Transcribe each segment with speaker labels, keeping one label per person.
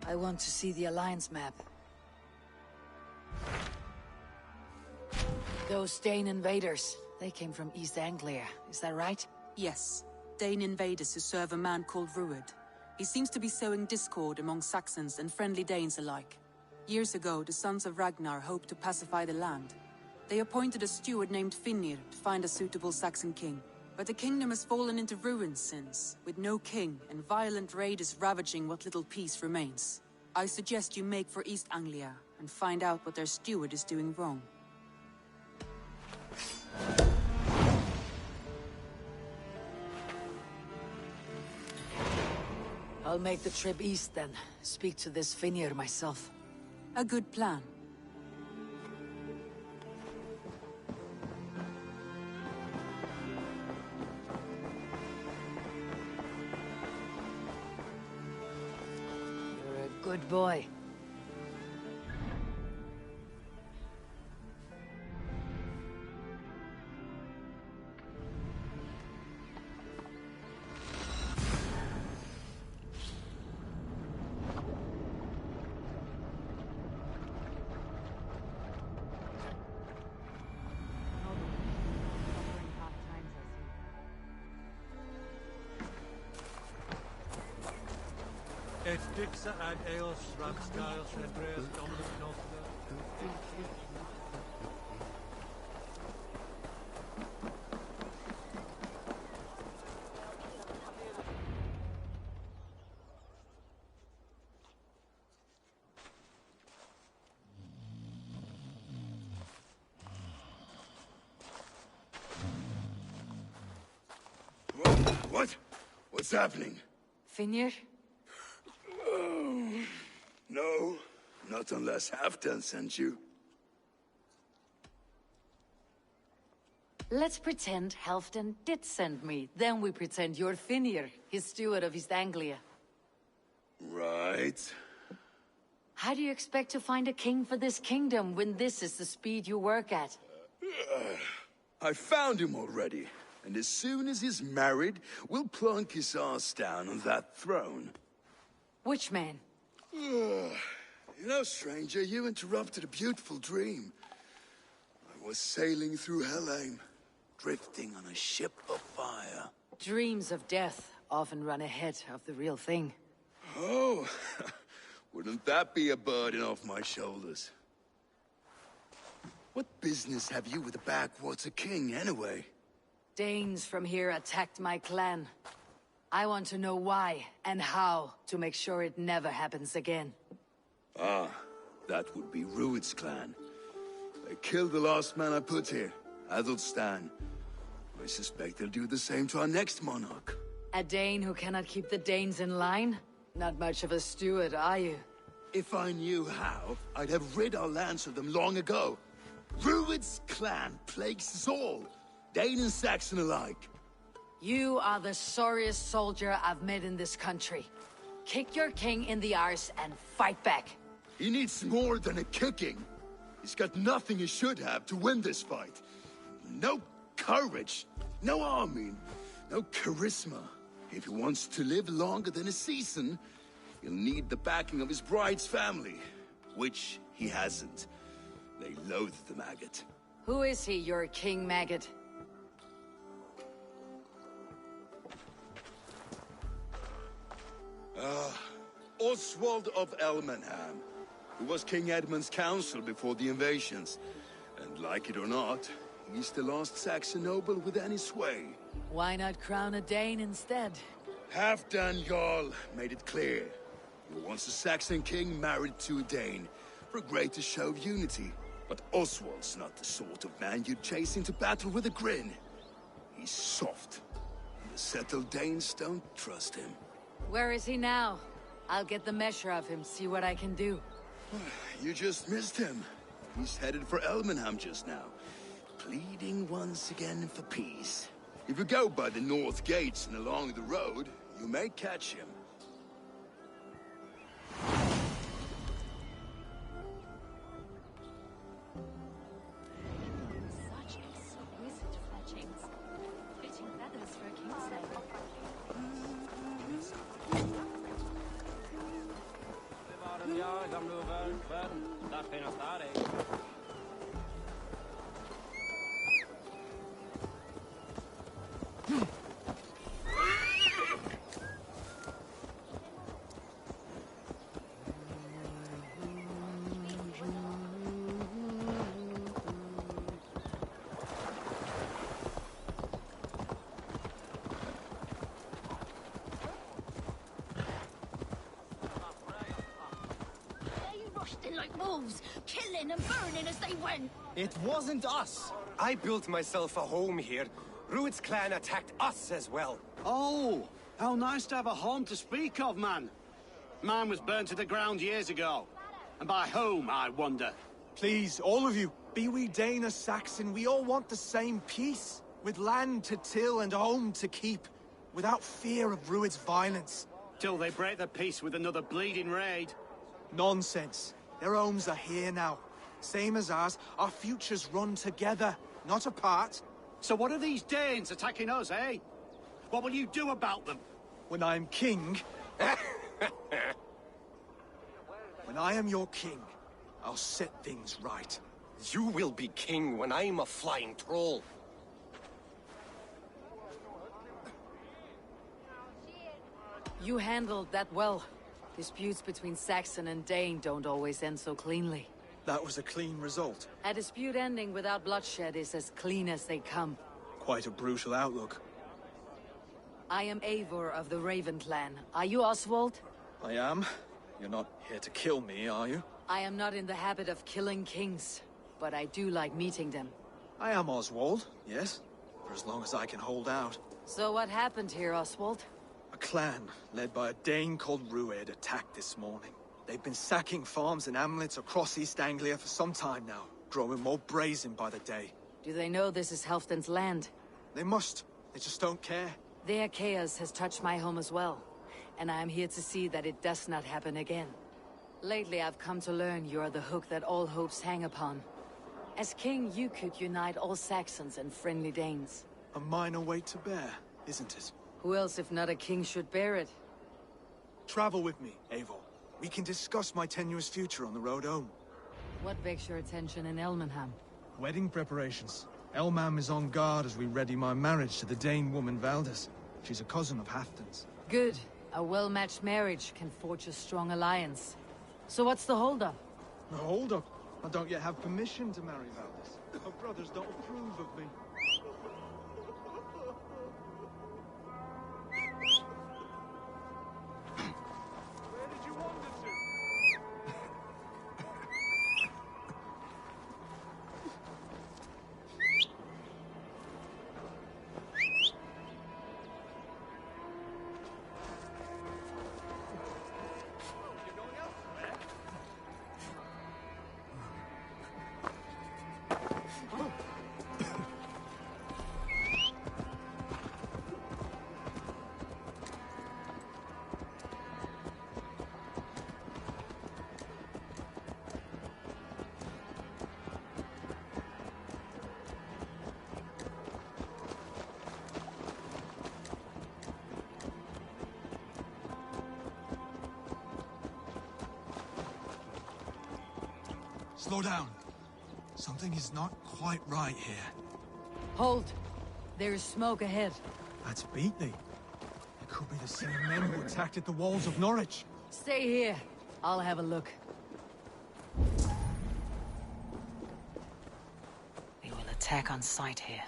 Speaker 1: I want to see the Alliance map. Those Dane invaders, they came from East Anglia, is that right?
Speaker 2: Yes. Dane invaders who serve a man called Ruud. He seems to be sowing discord among Saxons and friendly Danes alike. Years ago, the sons of Ragnar hoped to pacify the land. They appointed a steward named Finnir to find a suitable Saxon king. But the kingdom has fallen into ruins since, with no king and violent raiders ravaging what little peace remains. I suggest you make for East Anglia and find out what their steward is doing wrong.
Speaker 1: I'll make the trip east then. Speak to this Finnir myself.
Speaker 2: A good plan.
Speaker 1: You're a good boy.
Speaker 3: Et dixa ad eos ramscales Andreas Dominus Nostra.
Speaker 4: What? What's happening?
Speaker 1: Finnir?
Speaker 4: No, not unless Halfdan sent you.
Speaker 1: Let's pretend Halfdan did send me. Then we pretend you're Finnir, his steward of East Anglia.
Speaker 4: Right.
Speaker 1: How do you expect to find a king for this kingdom when this is the speed you work at?
Speaker 4: I found him already. And as soon as he's married, we'll plunk his ass down on that throne.
Speaker 1: Which man?
Speaker 4: You know, stranger, you interrupted a beautiful dream. I was sailing through Helheim, drifting on a ship of fire.
Speaker 1: Dreams of death often run ahead of the real thing.
Speaker 4: Oh, wouldn't that be a burden off my shoulders? What business have you with the backwater king, anyway?
Speaker 1: Danes from here attacked my clan. I want to know why and how to make sure it never happens again.
Speaker 4: Ah, that would be Ruud's clan. They killed the last man I put here, Adelstan. I suspect they'll do the same to our next monarch.
Speaker 1: A Dane who cannot keep the Danes in line? Not much of a steward, are you?
Speaker 4: If I knew how, I'd have rid our lands of them long ago. Ruud's clan plagues us all, Dane and Saxon alike.
Speaker 1: You are the sorriest soldier I've met in this country. Kick your king in the arse and fight back.
Speaker 4: He needs more than a kicking. He's got nothing he should have to win this fight. No courage, no army, no charisma. If he wants to live longer than a season, he'll need the backing of his bride's family, which he hasn't. They loathe the maggot.
Speaker 1: Who is he, your king maggot?
Speaker 4: Oswald of Elmenham, who was King Edmund's counsel before the invasions. And like it or not, he's the last Saxon noble with any sway.
Speaker 1: Why not crown a Dane instead?
Speaker 4: Halfdan Jarl made it clear. He wants a Saxon king married to a Dane, for a greater show of unity. But Oswald's not the sort of man you'd chase into battle with a grin. He's soft, and the settled Danes don't trust him.
Speaker 1: Where is he now? I'll get the measure of him, see what I can do.
Speaker 4: You just missed him. He's headed for Elmenham just now, pleading once again for peace. If you go by the north gates and along the road, you may catch him.
Speaker 5: Such exquisite fletchings. Fitting feathers for a king's head. Like wolves, killing and burning as they went.
Speaker 6: It wasn't us.
Speaker 7: I built myself a home here. Rued's clan attacked us as well.
Speaker 6: Oh, how nice to have a home to speak of, man. Mine was burned to the ground years ago. And by whom, I wonder?
Speaker 8: Please, all of you, be we Dane or Saxon, we all want the same peace. With land to till and home to keep. Without fear of Rued's violence.
Speaker 6: Till they break the peace with another bleeding raid.
Speaker 8: Nonsense. Their homes are here now. Same as ours, our futures run together, not apart.
Speaker 6: So what are these Danes attacking us, eh? What will you do about them?
Speaker 8: When I'm king... When I am your king, I'll set things right.
Speaker 7: You will be king when I'm a flying troll.
Speaker 1: You handled that well. Disputes between Saxon and Dane don't always end so cleanly.
Speaker 8: That was a clean result.
Speaker 1: A dispute ending without bloodshed is as clean as they come.
Speaker 8: Quite a brutal outlook.
Speaker 1: I am Eivor of the Raven clan. Are you Oswald?
Speaker 8: I am. You're not here to kill me, are you?
Speaker 1: I am not in the habit of killing kings, but I do like meeting them.
Speaker 8: I am Oswald, yes. For as long as I can hold out.
Speaker 1: So what happened here, Oswald?
Speaker 8: A clan, led by a Dane called Rued, attacked this morning. They've been sacking farms and hamlets across East Anglia for some time now, growing more brazen by the day.
Speaker 1: Do they know this is Halfdan's land?
Speaker 8: They must. They just don't care.
Speaker 1: Their chaos has touched my home as well, and I am here to see that it does not happen again. Lately, I've come to learn you are the hook that all hopes hang upon. As king, you could unite all Saxons and friendly Danes.
Speaker 8: A minor weight to bear, isn't it?
Speaker 1: Who else, if not a king, should bear it?
Speaker 8: Travel with me, Eivor. We can discuss my tenuous future on the road home.
Speaker 1: What begs your attention in Elmenham?
Speaker 8: Wedding preparations. Elmam is on guard as we ready my marriage to the Dane woman Valdis. She's a cousin of Halfdan's.
Speaker 1: Good. A well-matched marriage can forge a strong alliance. So what's the holdup?
Speaker 8: No, hold up. I don't yet have permission to marry Valdis. Her brothers don't approve of me. Slow down. Something is not quite right here.
Speaker 1: Hold. There is smoke ahead.
Speaker 8: That's Beatley. It could be the same men who attacked at the walls of Norwich.
Speaker 1: Stay here. I'll have a look. We will attack on sight here.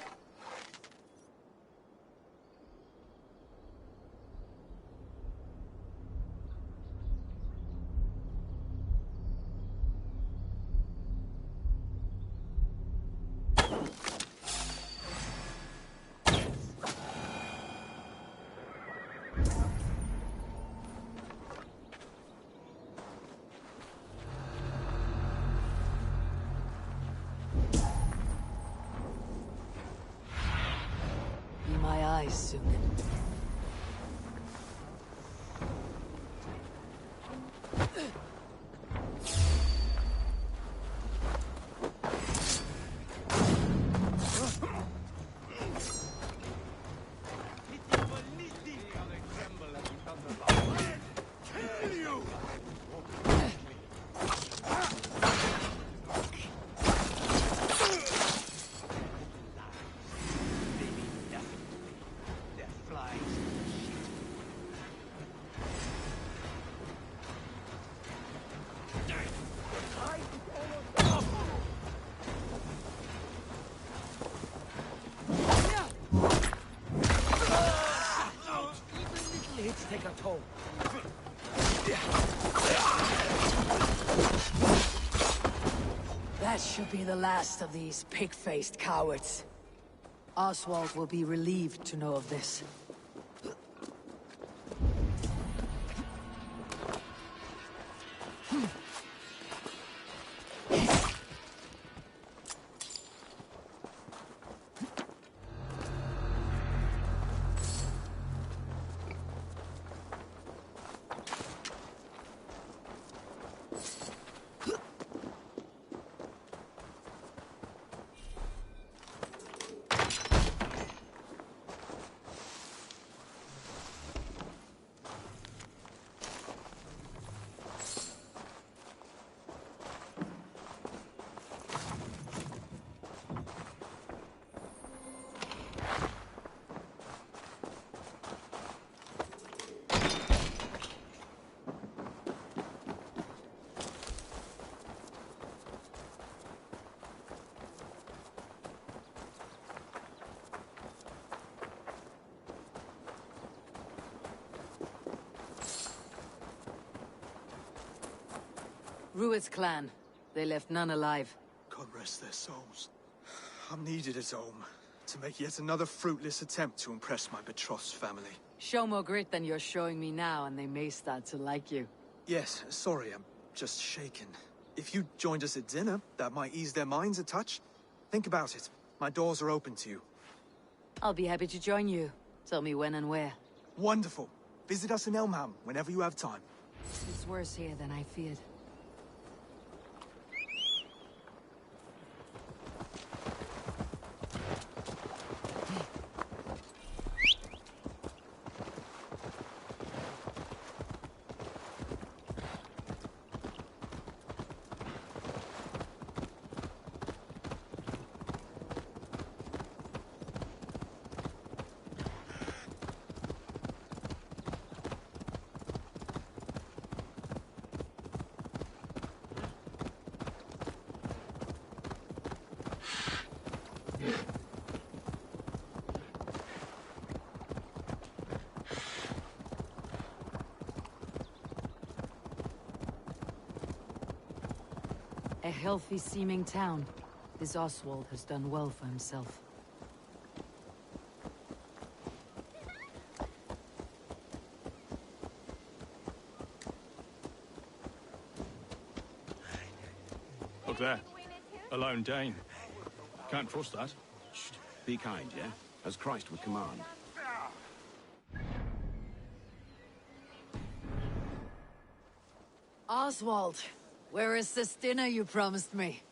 Speaker 1: My eyes soon. That should be the last of these pig-faced cowards. Oswald will be relieved to know of this. Rued's clan. They left none alive.
Speaker 8: God rest their souls. I'm needed at home to make yet another fruitless attempt to impress my betrothed's family.
Speaker 1: Show more grit than you're showing me now, and they may start to like you.
Speaker 8: Yes, sorry, I'm just shaken. If you joined us at dinner, that might ease their minds a touch. Think about it. My doors are open to you.
Speaker 1: I'll be happy to join you. Tell me when and where.
Speaker 8: Wonderful. Visit us in Elmham whenever you have time.
Speaker 1: It's worse here than I feared. A healthy-seeming town. This Oswald has done well for himself.
Speaker 9: Look there. A lone Dane. Can't trust that.
Speaker 10: Shh. Be kind, yeah? As Christ would command.
Speaker 1: Oswald, where is this dinner you promised me?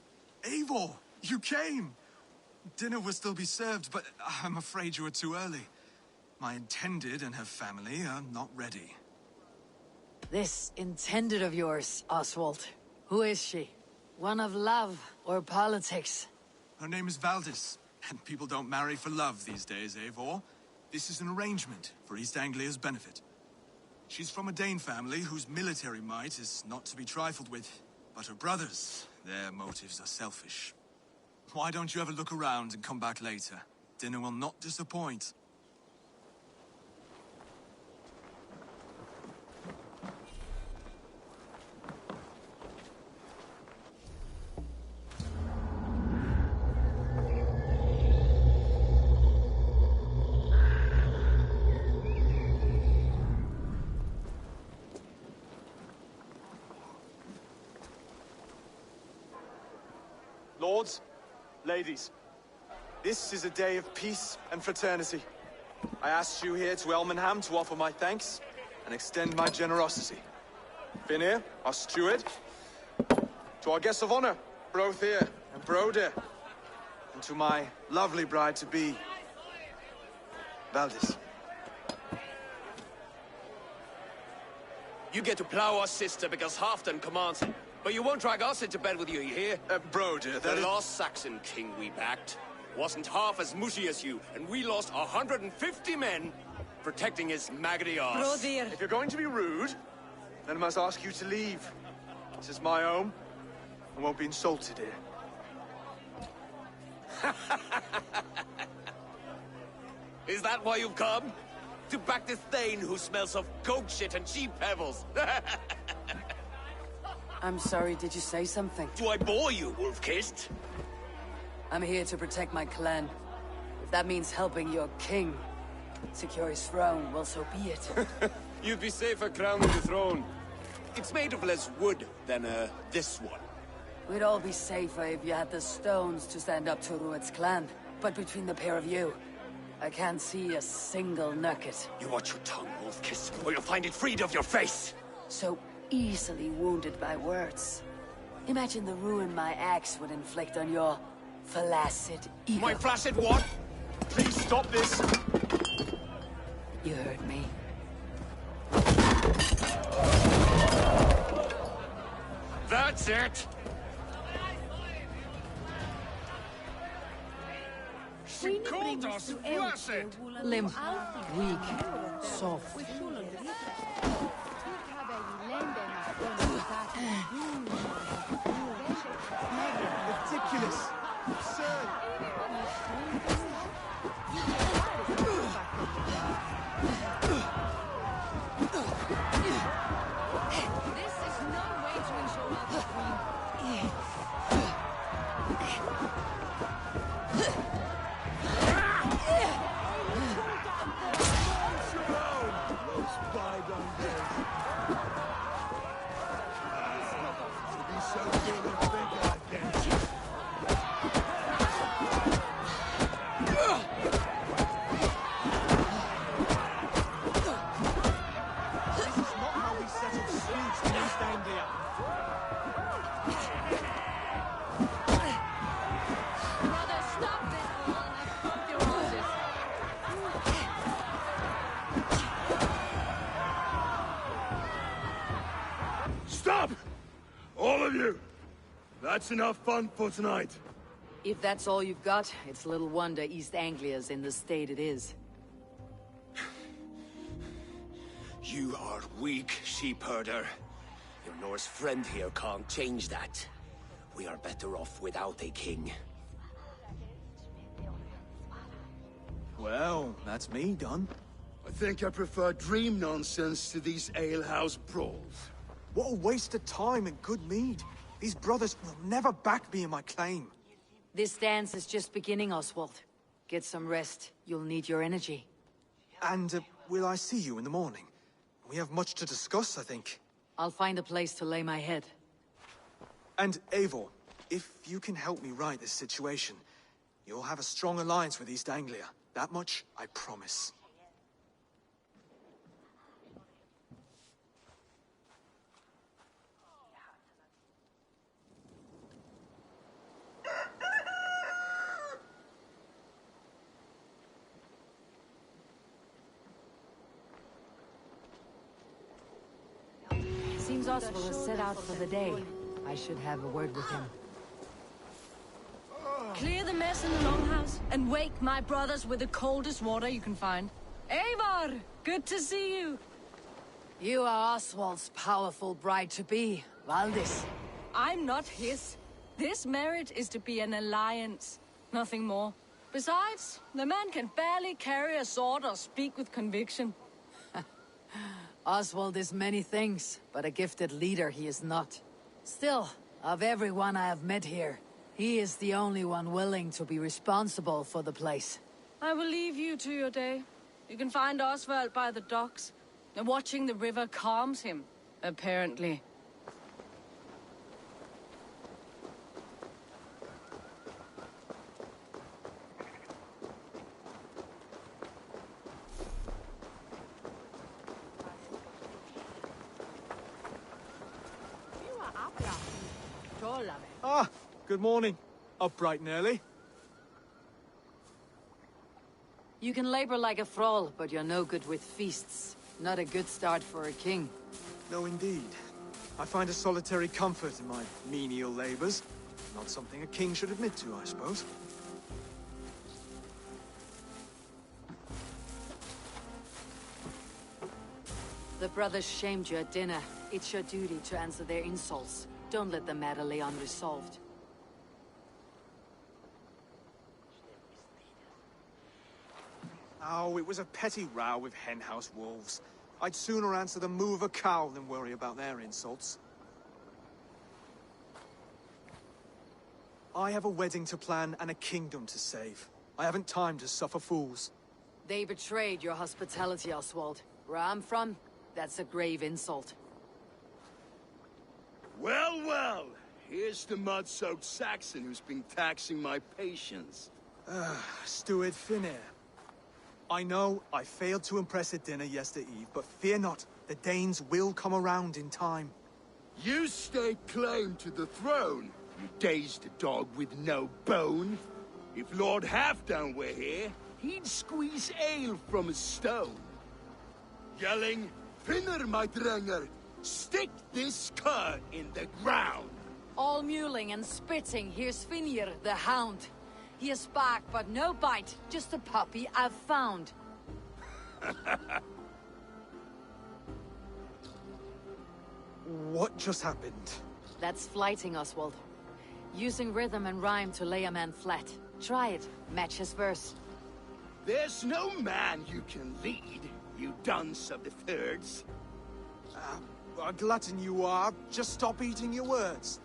Speaker 8: Eivor, you came! Dinner will still be served, but I'm afraid you are too early. My intended and her family are not ready.
Speaker 1: This intended of yours, Oswald. Who is she? One of love or politics?
Speaker 8: Her name is Valdis, and people don't marry for love these days, Eivor. This is an arrangement for East Anglia's benefit. She's from a Dane family whose military might is not to be trifled with. But her brothers, their motives are selfish. Why don't you have a look around and come back later? Dinner will not disappoint. Lords, ladies, this is a day of peace and fraternity. I asked you here to Elmenham to offer my thanks and extend my generosity. Finir, our steward, to our guests of honor, Brothir and Broder, and to my lovely bride-to-be, Valdis.
Speaker 11: You get to plow our sister because Halfdan commands it. But you won't drag us into bed with you hear?
Speaker 8: Broder,
Speaker 11: the last Saxon king we backed wasn't half as mushy as you, and we lost 150 men protecting his maggoty arse.
Speaker 1: Brodir!
Speaker 8: If you're going to be rude, then I must ask you to leave. This is my home. I won't be insulted here.
Speaker 11: Is that why you've come? To back this Thane who smells of goat shit and cheap pebbles?
Speaker 1: I'm sorry, did you say something?
Speaker 11: Do I bore you, wolf-kissed?
Speaker 1: I'm here to protect my clan. If that means helping your king secure his throne, well, so be it.
Speaker 11: You'd be safer crowning the throne. It's made of less wood than, this one.
Speaker 1: We'd all be safer if you had the stones to stand up to Rued's clan. But between the pair of you, I can't see a single nugget.
Speaker 11: You watch your tongue, wolf-kissed, or you'll find it freed of your face!
Speaker 1: So easily wounded by words. Imagine the ruin my axe would inflict on your flaccid ego.
Speaker 11: My flaccid what?
Speaker 8: Please stop this!
Speaker 1: You heard me.
Speaker 11: That's it!
Speaker 5: She called us flaccid!
Speaker 1: Limp, weak, soft.
Speaker 8: Ridiculous! Absurd!
Speaker 5: This is no way to ensure our queen.
Speaker 4: Those bygone days. To be so good and think again.
Speaker 8: This is not how we settle disputes in East Anglia.
Speaker 5: Brother, stop this or I'll have both your horses.
Speaker 4: Stop! All of you! That's enough fun for tonight.
Speaker 1: If that's all you've got, it's little wonder East Anglia's in the state it is.
Speaker 11: You are weak, sheep herder. Your Norse friend here can't change that. We are better off without a king.
Speaker 8: Well, that's me done.
Speaker 4: I think I prefer dream nonsense to these alehouse brawls.
Speaker 8: What a waste of time and good mead. These brothers will never back me in my claim.
Speaker 1: This dance is just beginning, Oswald. Get some rest. You'll need your energy.
Speaker 8: And, will I see you in the morning? We have much to discuss, I think.
Speaker 1: I'll find a place to lay my head.
Speaker 8: And, Eivor, if you can help me right this situation, you'll have a strong alliance with East Anglia. That much, I promise.
Speaker 1: Seems Oswald has set out for the day. I should have a word with him.
Speaker 5: Clear the mess in the longhouse and wake my brothers with the coldest water you can find. Eivor, good to see you.
Speaker 1: You are Oswald's powerful bride-to-be, Valdis.
Speaker 5: I'm not his. This marriage is to be an alliance, nothing more. Besides, the man can barely carry a sword or speak with conviction.
Speaker 1: Oswald is many things, but a gifted leader he is not. Still, of everyone I have met here, he is the only one willing to be responsible for the place.
Speaker 5: I will leave you to your day. You can find Oswald by the docks. And watching the river calms him, apparently.
Speaker 8: Ah, good morning. Up bright and early.
Speaker 1: You can labor like a thrall, but you're no good with feasts. Not a good start for a king.
Speaker 8: No, indeed. I find a solitary comfort in my menial labors. Not something a king should admit to, I suppose.
Speaker 1: The brothers shamed you at dinner. It's your duty to answer their insults. Don't let the matter lay unresolved.
Speaker 8: Oh, it was a petty row with henhouse wolves. I'd sooner answer the moo of a cow than worry about their insults.
Speaker 12: I have a wedding to plan and a kingdom to save. I haven't time to suffer fools.
Speaker 1: They betrayed your hospitality, Oswald. Where I'm from, that's a grave insult.
Speaker 4: Well, well. Here's the mud-soaked Saxon who's been taxing my patience.
Speaker 12: Steward Finnair. I know I failed to impress at dinner yestereve, but fear not, the Danes will come around in time.
Speaker 4: You stake claim to the throne, you dazed dog with no bone. If Lord Halfdown were here, he'd squeeze ale from a stone. Yelling, Finner, my drenger, stick this cur in the ground.
Speaker 1: All mewling and spitting, here's Finir, the hound. He has bark, but no bite, just a puppy I've found.
Speaker 12: What just happened?
Speaker 1: That's flighting, Oswald. Using rhythm and rhyme to lay a man flat. Try it, match his verse.
Speaker 4: There's no man you can lead, you dunce of the thirds.
Speaker 12: A glutton you are. Just stop eating your words.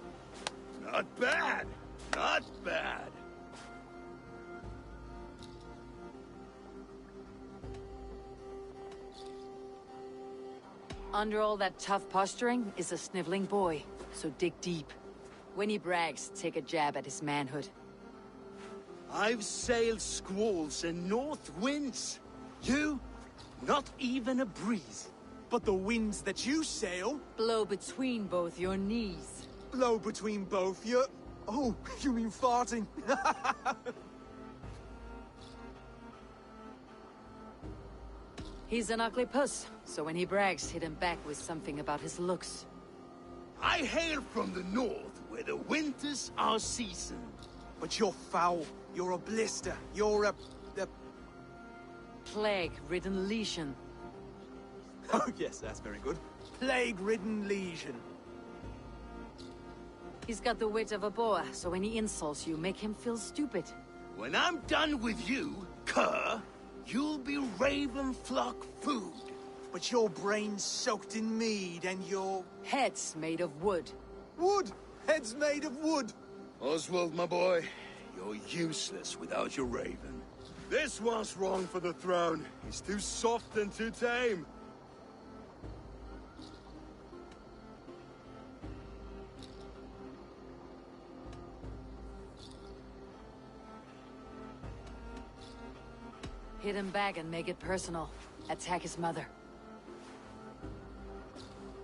Speaker 4: Not bad, not bad.
Speaker 1: Under all that tough posturing is a sniveling boy, so dig deep. When he brags, take a jab at his manhood.
Speaker 4: I've sailed squalls and north winds. You, not even a breeze.
Speaker 12: But the winds that you sail...
Speaker 1: Blow between both your knees.
Speaker 12: Blow between both your... Oh, you mean farting?
Speaker 1: He's an ugly puss, so when he brags, hit him back with something about his looks.
Speaker 4: I hail from the north, where the winters are seasoned.
Speaker 12: But you're foul. You're a blister. You're a...
Speaker 1: Plague-ridden lesion.
Speaker 12: Oh, yes, that's very good. Plague-ridden lesion.
Speaker 1: He's got the wit of a boa, so when he insults you, make him feel stupid.
Speaker 4: When I'm done with you, cur, you'll be raven flock food.
Speaker 12: But your brain's soaked in mead and your...
Speaker 1: Head's made of wood.
Speaker 12: Wood! Head's made of wood!
Speaker 4: Oswald, my boy, you're useless without your raven. This one's wrong for the throne. He's too soft and too tame.
Speaker 1: Hit him back and make it personal. Attack his mother.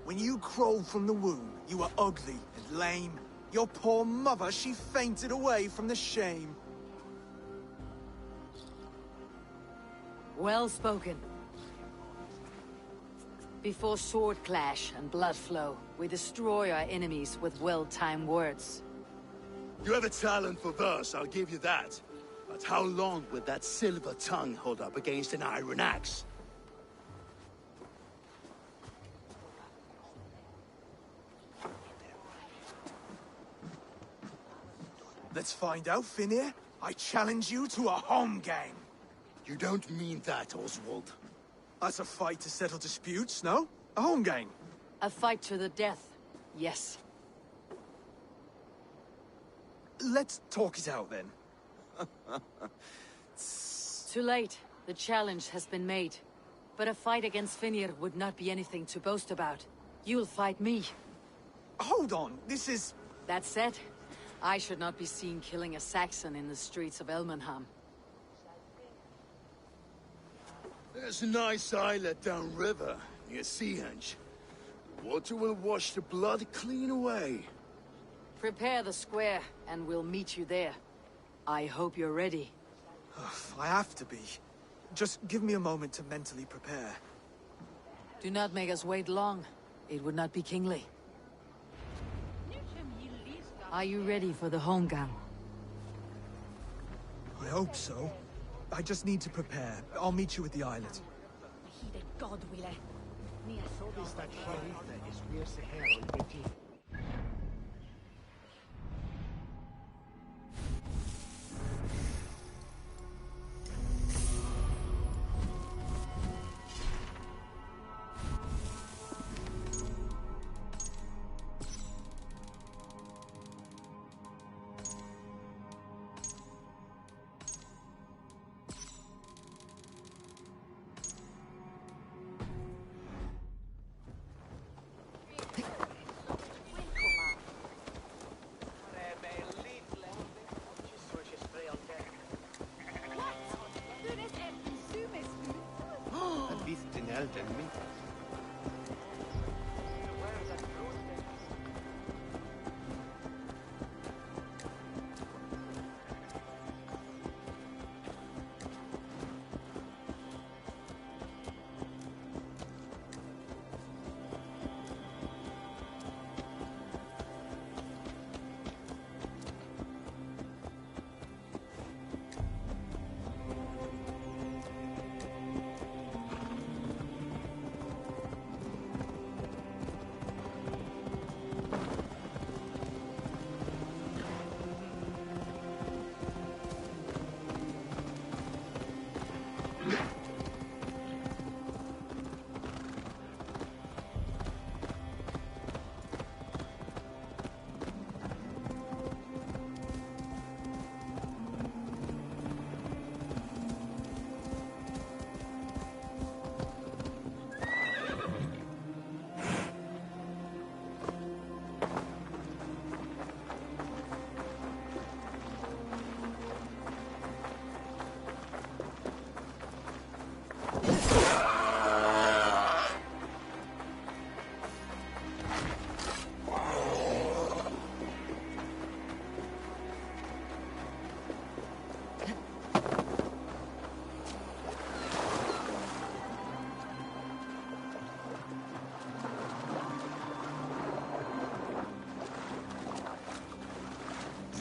Speaker 12: When you crawled from the womb, you were ugly and lame. Your poor mother, she fainted away from the shame.
Speaker 1: Well spoken. Before sword clash and blood flow, we destroy our enemies with well-timed words.
Speaker 4: You have a talent for verse, I'll give you that. But how long will that silver tongue hold up against an iron axe?
Speaker 12: Let's find out, Finir. I challenge you to a home game.
Speaker 4: You don't mean that, Oswald.
Speaker 12: That's a fight to settle disputes, no? A home game.
Speaker 1: A fight to the death, yes.
Speaker 12: Let's talk it out, then.
Speaker 1: Too late. The challenge has been made. But a fight against Finir would not be anything to boast about. You'll fight me.
Speaker 12: Hold on, this is...
Speaker 1: That said, I should not be seen killing a Saxon in the streets of Elmenham.
Speaker 4: There's a nice islet downriver, near Seahenge. Water will wash the blood clean away.
Speaker 1: Prepare the square, and we'll meet you there. I hope you're ready.
Speaker 12: I have to be. Just give me a moment to mentally prepare.
Speaker 1: Do not make us wait long. It would not be kingly. Are you ready for the homegang?
Speaker 12: I hope so. I just need to prepare. I'll meet you at the islet.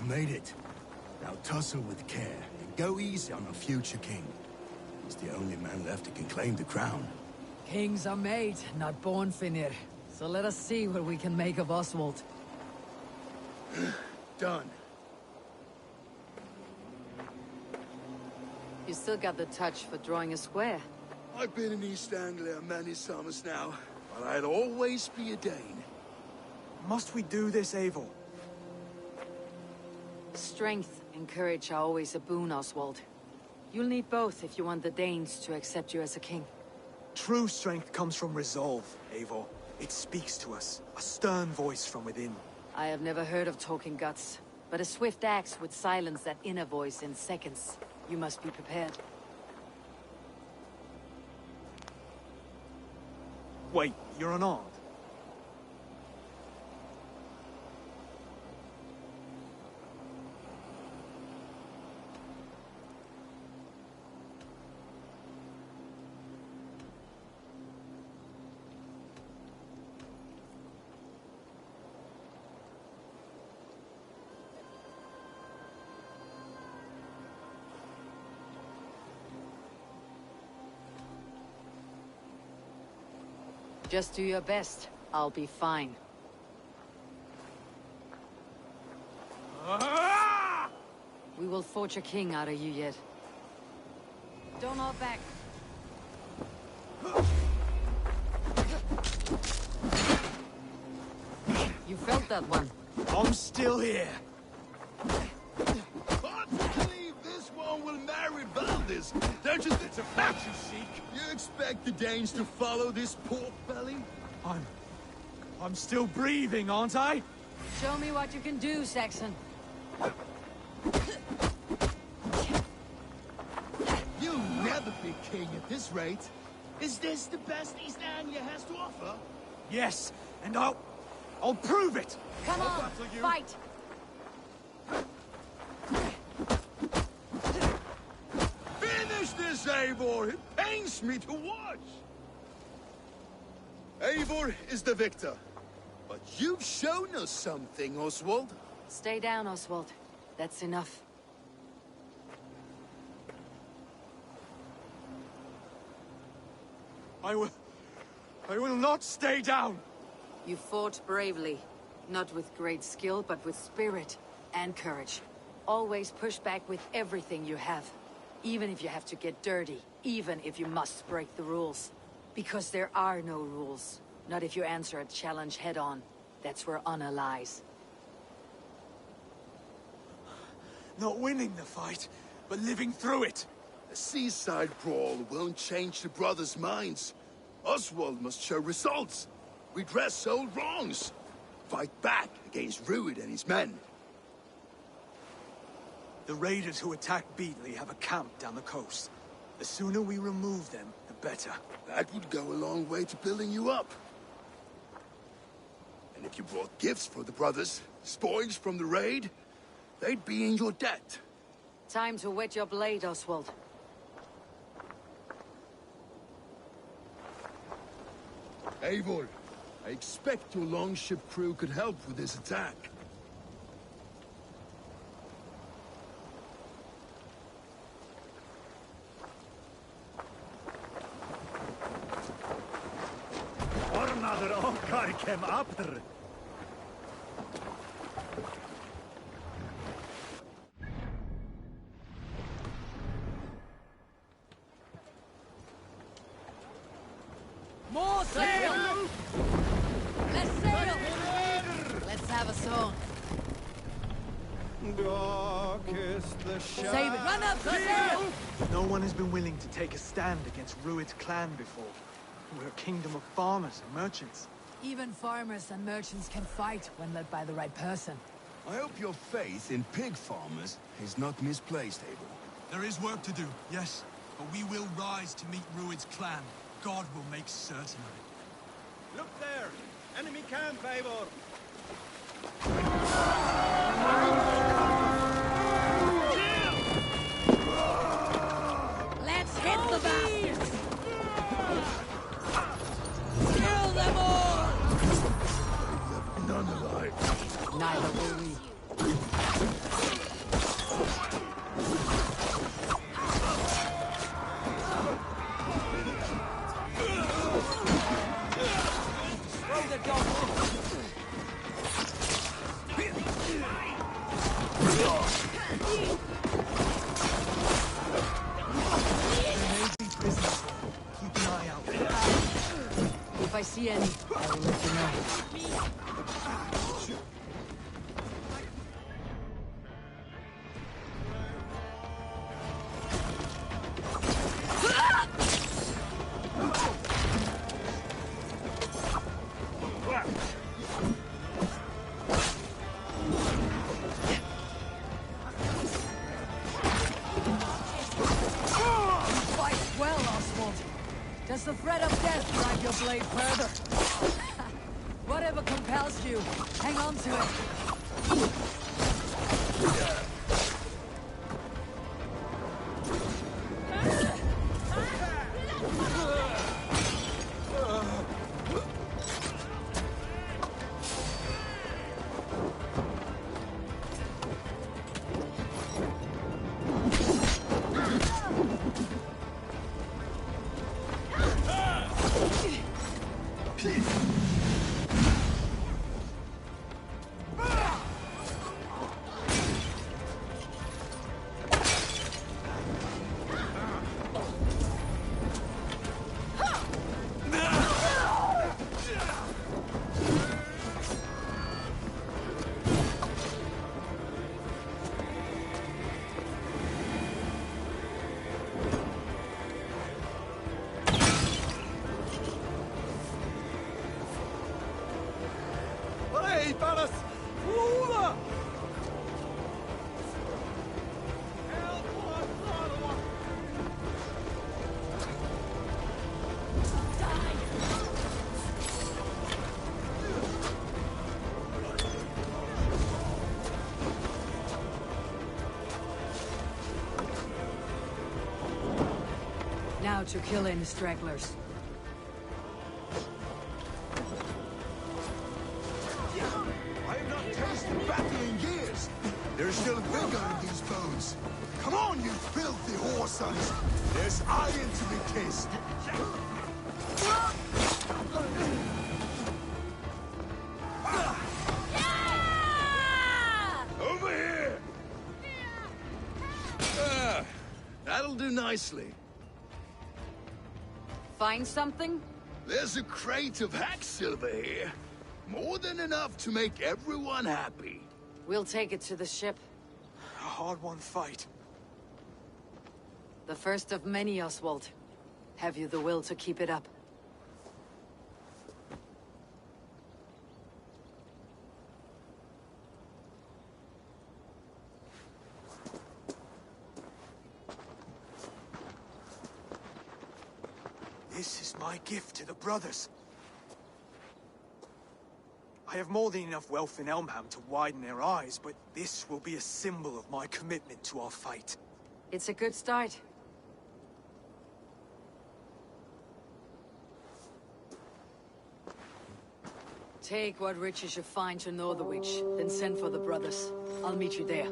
Speaker 4: made it. Now tussle with care and go easy on our future king. He's the only man left who can claim the crown.
Speaker 1: Kings are made, not born, Finir. So let us see what we can make of Oswald.
Speaker 4: Done.
Speaker 1: You still got the touch for drawing a square.
Speaker 4: I've been in East Anglia many summers now, but I'll always be a Dane.
Speaker 12: Must we do this, Eivor?
Speaker 1: Strength and courage are always a boon, Oswald. You'll need both if you want the Danes to accept you as a king.
Speaker 12: True strength comes from resolve, Eivor. It speaks to us, a stern voice from within.
Speaker 1: I have never heard of talking guts, but a swift axe would silence that inner voice in seconds. You must be prepared.
Speaker 12: Wait, you're unarmed?
Speaker 1: Just do your best. I'll be fine. We will forge a king out of you yet. Don't hold back. You felt that one.
Speaker 12: I'm still here.
Speaker 4: Can't believe this one will marry Valdis. Don't you think it's a fact you seek? You expect the Danes to follow this pork belly?
Speaker 12: I'm still breathing, aren't I?
Speaker 1: Show me what you can do, Saxon.
Speaker 4: You'll never be king at this rate. Is this the best East Anglia has to offer?
Speaker 12: Yes, and I'll prove it!
Speaker 1: Come on, fight!
Speaker 4: Finish this, Eivor! It pains me to watch! Eivor is the victor. But you've shown us something, Oswald.
Speaker 1: Stay down, Oswald. That's enough.
Speaker 12: I will not stay down!
Speaker 1: You fought bravely. Not with great skill, but with spirit and courage. Always push back with everything you have. Even if you have to get dirty. Even if you must break the rules. Because there are no rules. Not if you answer a challenge head-on. That's where honor lies.
Speaker 12: Not winning the fight, but living through it.
Speaker 4: A seaside brawl won't change the brothers' minds. Oswald must show results. Redress old wrongs. Fight back against Rued and his men.
Speaker 12: The raiders who attacked Beatley have a camp down the coast. The sooner we remove them, the better.
Speaker 4: That would go a long way to building you up. And if you brought gifts for the brothers, spoils from the raid, they'd be in your debt.
Speaker 1: Time to wet your blade, Oswald.
Speaker 4: Eivor, I expect your longship crew could help with this attack.
Speaker 3: Ornader okkar kem after.
Speaker 1: More sail! Let's sail! Let's have a song. Save it! Run up the sail!
Speaker 12: No one has been willing to take a stand against Rued's clan before. We're a kingdom of farmers and merchants.
Speaker 1: Even farmers and merchants can fight when led by the right person.
Speaker 4: I hope your faith in pig farmers is not misplaced, Eivor.
Speaker 13: There is work to do, yes. But we will rise to meet Rued's clan. God will make certain of it.
Speaker 3: Look there! Enemy camp, Eivor!
Speaker 1: Let's hit the bastards! Kill them all!
Speaker 4: None alive.
Speaker 1: Neither will we. see any, I will let you know.
Speaker 14: Does the threat of death drive your blade further? Whatever compels you, hang on to it.
Speaker 1: Now to kill any stragglers.
Speaker 4: I have not tasted battle in years. There's still vigor in these bones. Come on, you filthy whore sons. There's iron to be kissed. Over here! That'll do nicely.
Speaker 1: Find something?
Speaker 4: There's a crate of hack silver here. More than enough to make everyone happy.
Speaker 1: We'll take it to the ship.
Speaker 12: A hard-won fight.
Speaker 1: The first of many, Oswald. Have you the will to keep it up?
Speaker 12: This is my gift to the brothers. I have more than enough wealth in Elmham to widen their eyes, but this will be a symbol of my commitment to our fight.
Speaker 1: It's a good start. Take what riches you find to Northwich, then send for the brothers. I'll meet you there.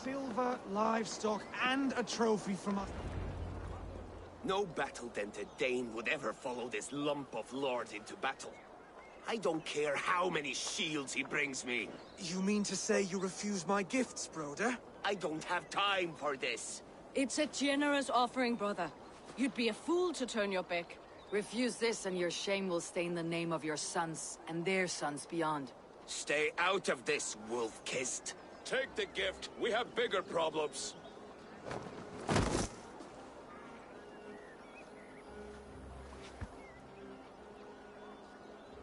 Speaker 12: Silver, livestock, and a trophy from us.
Speaker 11: No battle-dented Dane would ever follow this lump of lord into battle. I don't care how many shields he brings me.
Speaker 12: You mean to say you refuse my gifts, Broder?
Speaker 11: I don't have time for this.
Speaker 5: It's a generous offering, brother. You'd be a fool to turn your back.
Speaker 1: Refuse this and your shame will stain the name of your sons and their sons beyond.
Speaker 11: Stay out of this, wolf-kissed.
Speaker 15: Take the gift. We have bigger problems.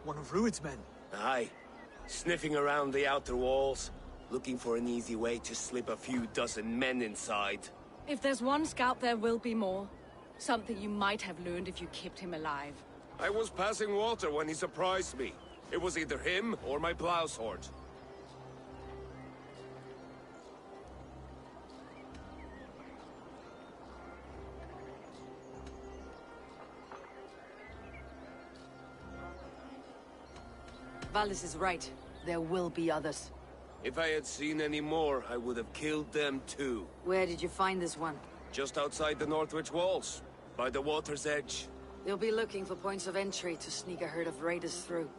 Speaker 12: One of Rued's men.
Speaker 11: Aye. Sniffing around the outer walls, looking for an easy way to slip a few dozen men inside.
Speaker 5: If there's one scout, there will be more. Something you might have learned if you kept him alive.
Speaker 15: I was passing water when he surprised me. It was either him or my plow sword.
Speaker 1: Valis is right. There will be others.
Speaker 11: If I had seen any more, I would have killed them too.
Speaker 1: Where did you find this one?
Speaker 11: Just outside the Northwich walls, by the water's edge.
Speaker 1: They'll be looking for points of entry to sneak a herd of raiders through.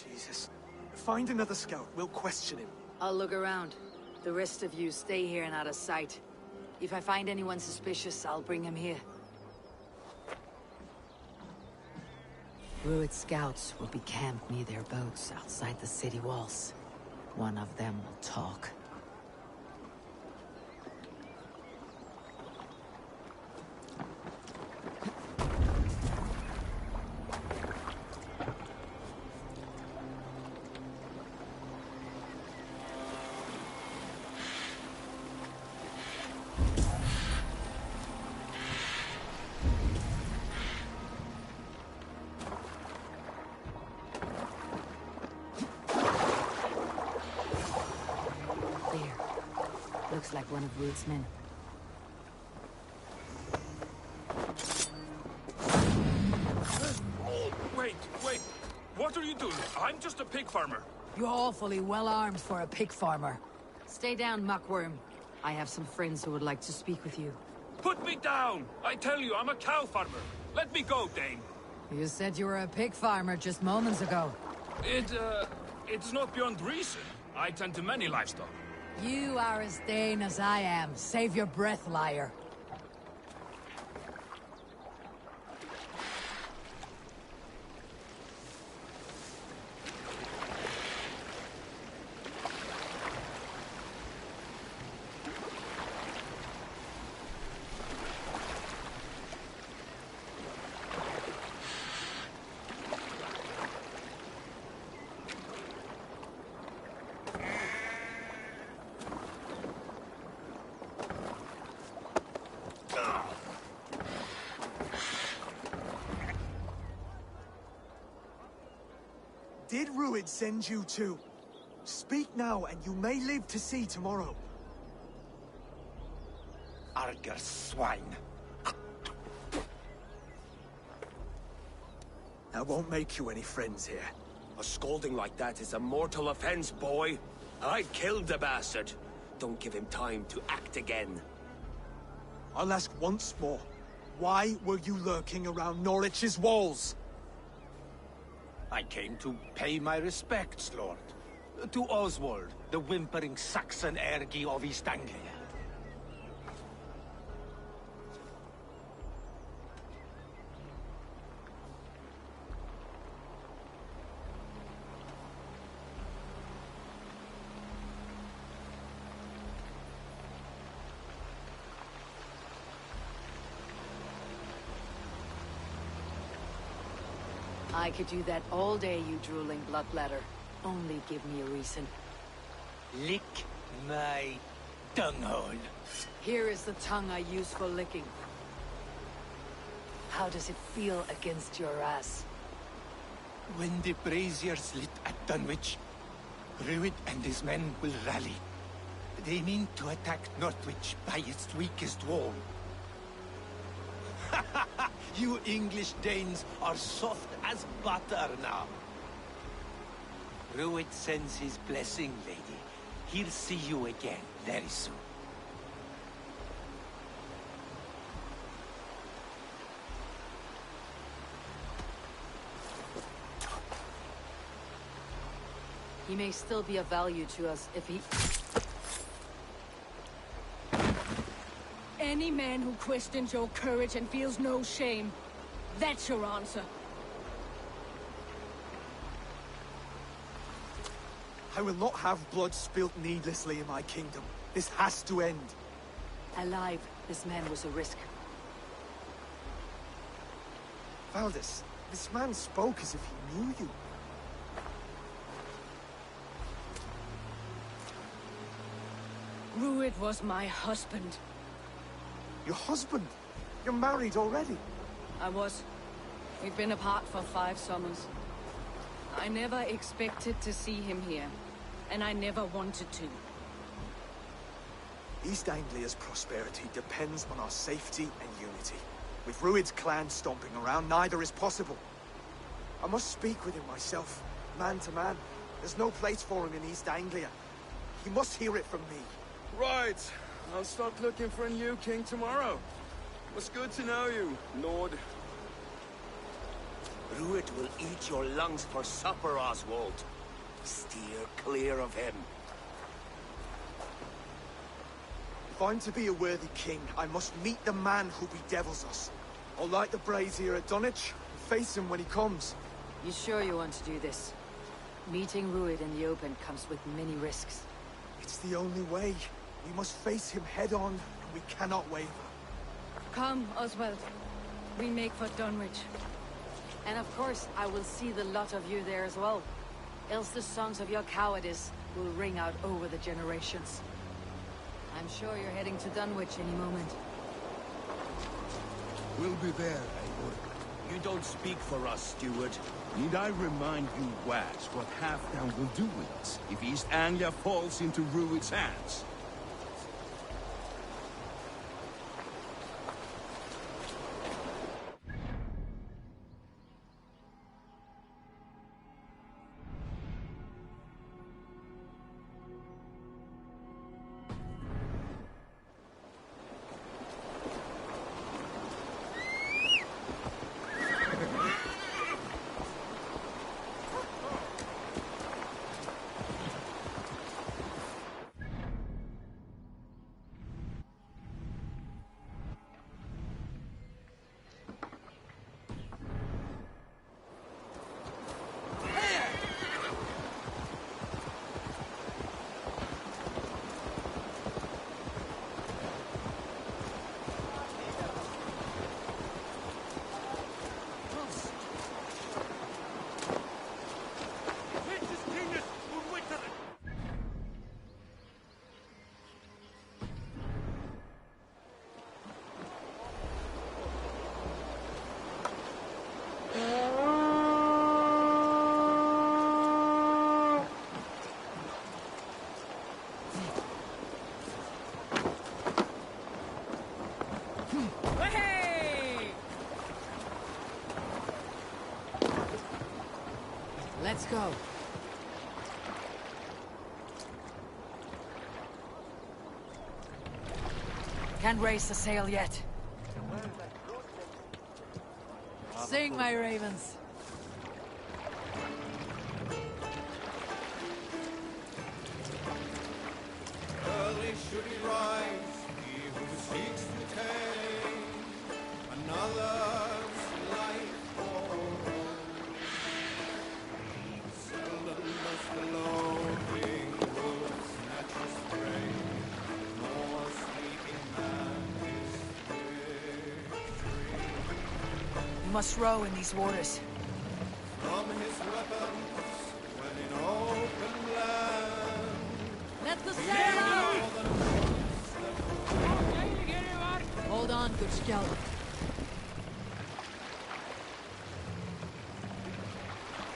Speaker 12: Jesus. Find another scout. We'll question him.
Speaker 1: I'll look around. The rest of you stay here and out of sight. If I find anyone suspicious, I'll bring him here. Rued scouts will be camped near their boats outside the city walls. One of them will talk. Looks like one of Rued's men.
Speaker 15: Wait. What are you doing? I'm just a pig farmer.
Speaker 14: You're awfully well armed for a pig farmer.
Speaker 1: Stay down, muckworm. I have some friends who would like to speak with you.
Speaker 15: Put me down! I tell you, I'm a cow farmer. Let me go, Dane.
Speaker 14: You said you were a pig farmer just moments ago.
Speaker 15: It's not beyond reason. I tend to many livestock.
Speaker 14: You are as Dane as I am. Save your breath, liar.
Speaker 12: Did Rued send you too? Speak now, and you may live to see tomorrow.
Speaker 16: Arger swine.
Speaker 12: I won't make you any friends here.
Speaker 11: A scolding like that is a mortal offense, boy. I killed the bastard. Don't give him time to act again.
Speaker 12: I'll ask once more. Why were you lurking around Norwich's walls?
Speaker 16: I came to pay my respects, Lord. To Oswald, the whimpering Saxon ergi of East Anglia.
Speaker 1: I could do that all day, you drooling bloodbladder. Only give me a reason.
Speaker 16: Lick my tonguehole.
Speaker 1: Here is the tongue I use for licking. How does it feel against your ass?
Speaker 16: When the braziers lit at Dunwich, Rued and his men will rally. They mean to attack Northwich by its weakest wall. You English Danes are soft as butter now. Rued sends his blessing, lady. He'll see you again very soon.
Speaker 1: He may still be of value to us if he...
Speaker 5: Any man who questions your courage and feels no shame, that's your answer.
Speaker 12: I will not have blood spilt needlessly in my kingdom. This has to end.
Speaker 1: Alive, this man was a risk.
Speaker 12: Valdis, this man spoke as if he knew you.
Speaker 5: Rued was my husband.
Speaker 12: Your husband? You're married already?
Speaker 5: I was. We've been apart for 5 summers. I never expected to see him here, and I never wanted to.
Speaker 12: East Anglia's prosperity depends on our safety and unity. With Rued's clan stomping around, neither is possible. I must speak with him myself, man to man. There's no place for him in East Anglia. He must hear it from me.
Speaker 10: Right. I'll start looking for a new king tomorrow. It was good to know you, Lord.
Speaker 11: Rued will eat your lungs for supper, Oswald. Steer clear of him.
Speaker 12: If I'm to be a worthy king, I must meet the man who bedevils us. I'll light the brazier at Dunwich and face him when he comes.
Speaker 1: You sure you want to do this? Meeting Rued in the open comes with many risks.
Speaker 12: It's the only way. We must face him head-on, and we cannot waver.
Speaker 5: Come, Oswald. We make for Dunwich.
Speaker 1: And of course, I will see the lot of you there as well. Else the songs of your cowardice will ring out over the generations. I'm sure you're heading to Dunwich any moment.
Speaker 10: We'll be there, Eivor. You don't speak for us, steward.
Speaker 17: Need I remind you, Wags, what Halfdown will do with us if East Anglia falls into Rued's hands?
Speaker 1: Let's go. Can't raise the sail yet. Sing, my ravens.
Speaker 18: Early should he rise, he who seeks to tame another's life for seldom must the loathing wolf snatch his prey, nor sleeping man his victory.
Speaker 1: We must row in these waters.
Speaker 18: From his weapons, when in open land,
Speaker 1: let the sail out! Hold on, good scout.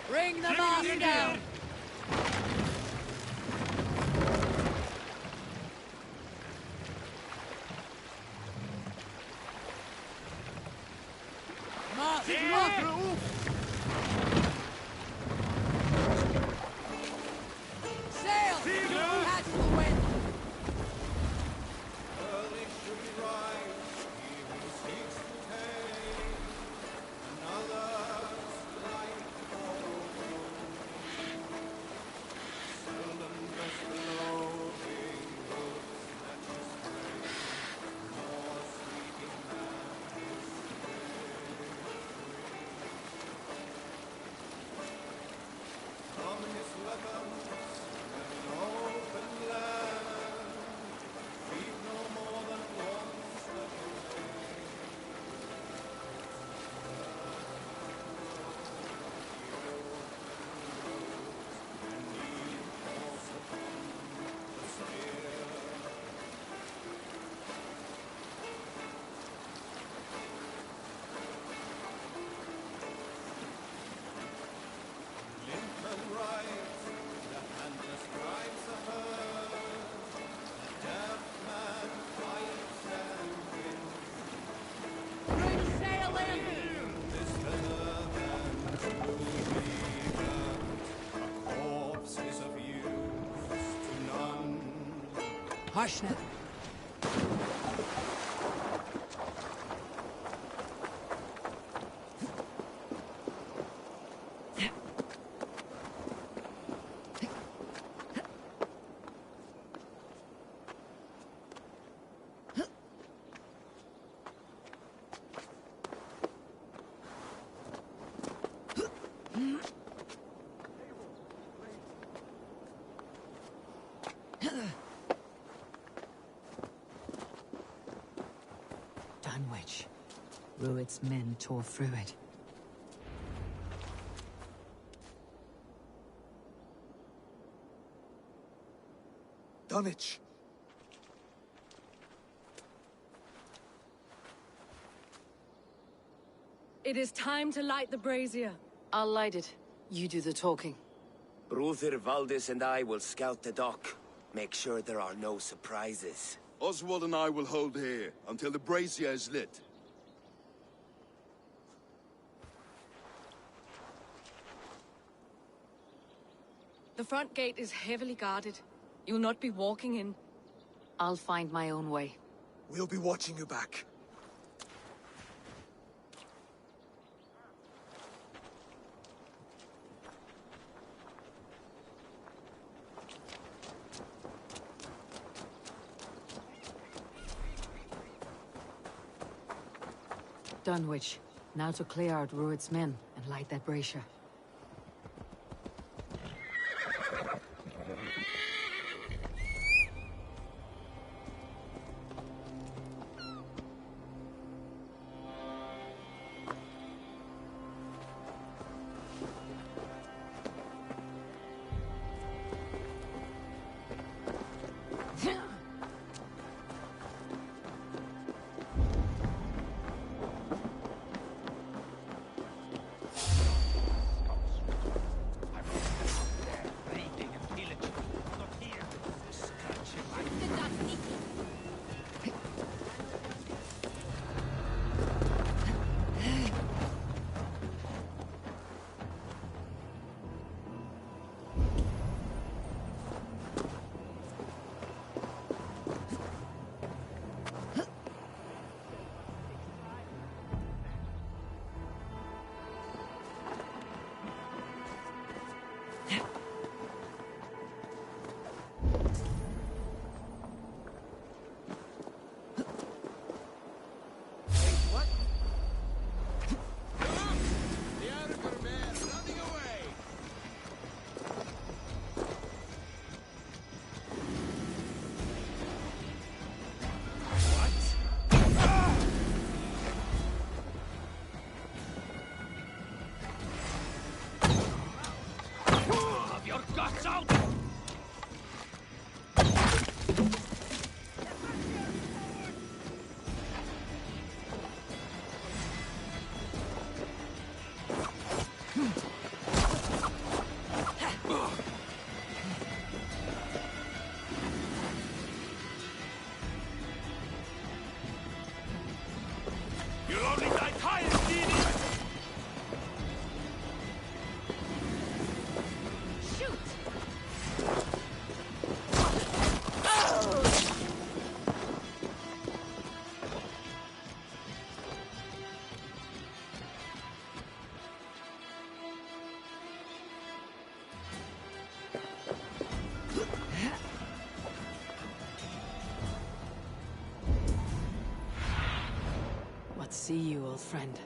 Speaker 1: Bring the mast down! Mast! Sail! Catch the wind!
Speaker 18: early should he rise, he who seeks to tame another's life for seldom does the loathing wolf snatch his prey, nor sleeping man his victory.
Speaker 14: Hush now.
Speaker 1: Dunwich. Rued's men tore through it.
Speaker 12: Dunwich!
Speaker 5: It is time to light the brazier.
Speaker 1: I'll light it. You do the talking.
Speaker 11: Brother Valdis and I will scout the dock. Make sure there are no surprises.
Speaker 17: Oswald and I will hold here until the brazier is lit.
Speaker 5: The front gate is heavily guarded. You'll not be walking in.
Speaker 1: I'll find my own way.
Speaker 12: We'll be watching you back.
Speaker 1: Dunwich. Now to clear out Rued's men and light that brazier. See you, old friend.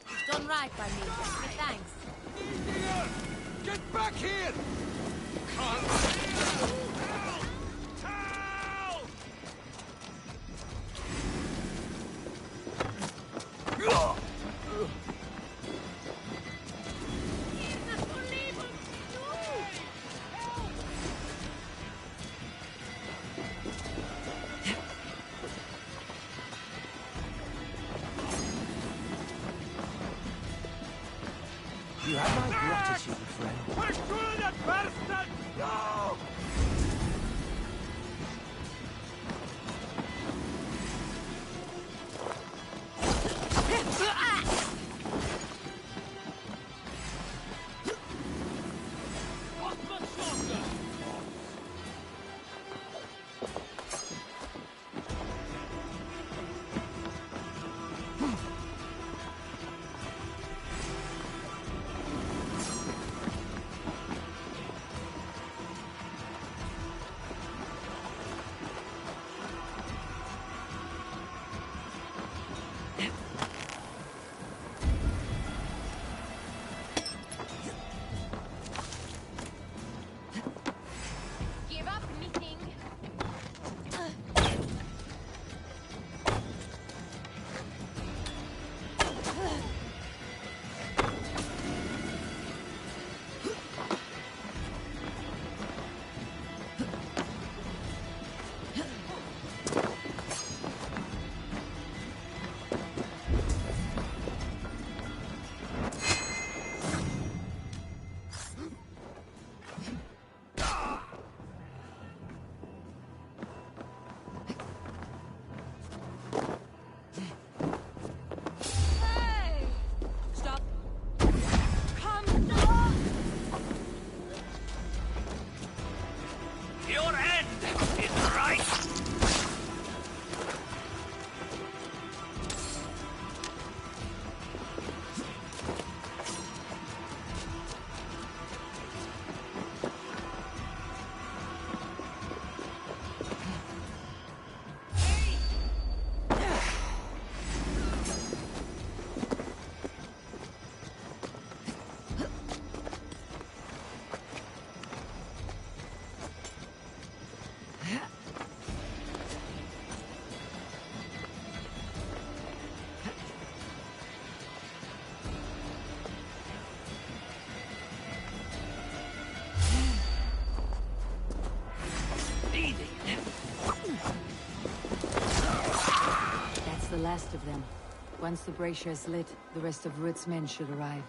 Speaker 19: You've done right by me. Thanks.
Speaker 15: Get back here!
Speaker 20: You have my gratitude, friend.
Speaker 15: Push through that bastard! No!
Speaker 19: Give up meeting. Hey! Stop. Come on!
Speaker 20: Your end is right.
Speaker 1: That's the last of them. Once the brazier is lit, the rest of Rued's men should arrive.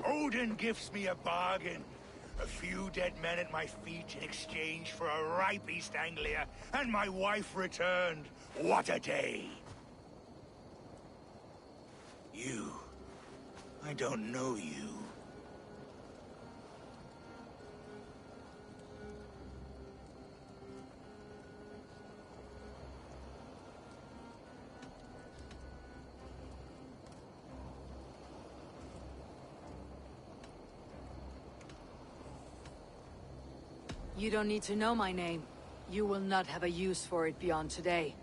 Speaker 16: Odin gives me a bargain. A few dead men at my feet in exchange for a ripe East Anglia, and my wife returned. What a day! You. I don't know you.
Speaker 1: You don't need to know my name. You will not have a use for it beyond today.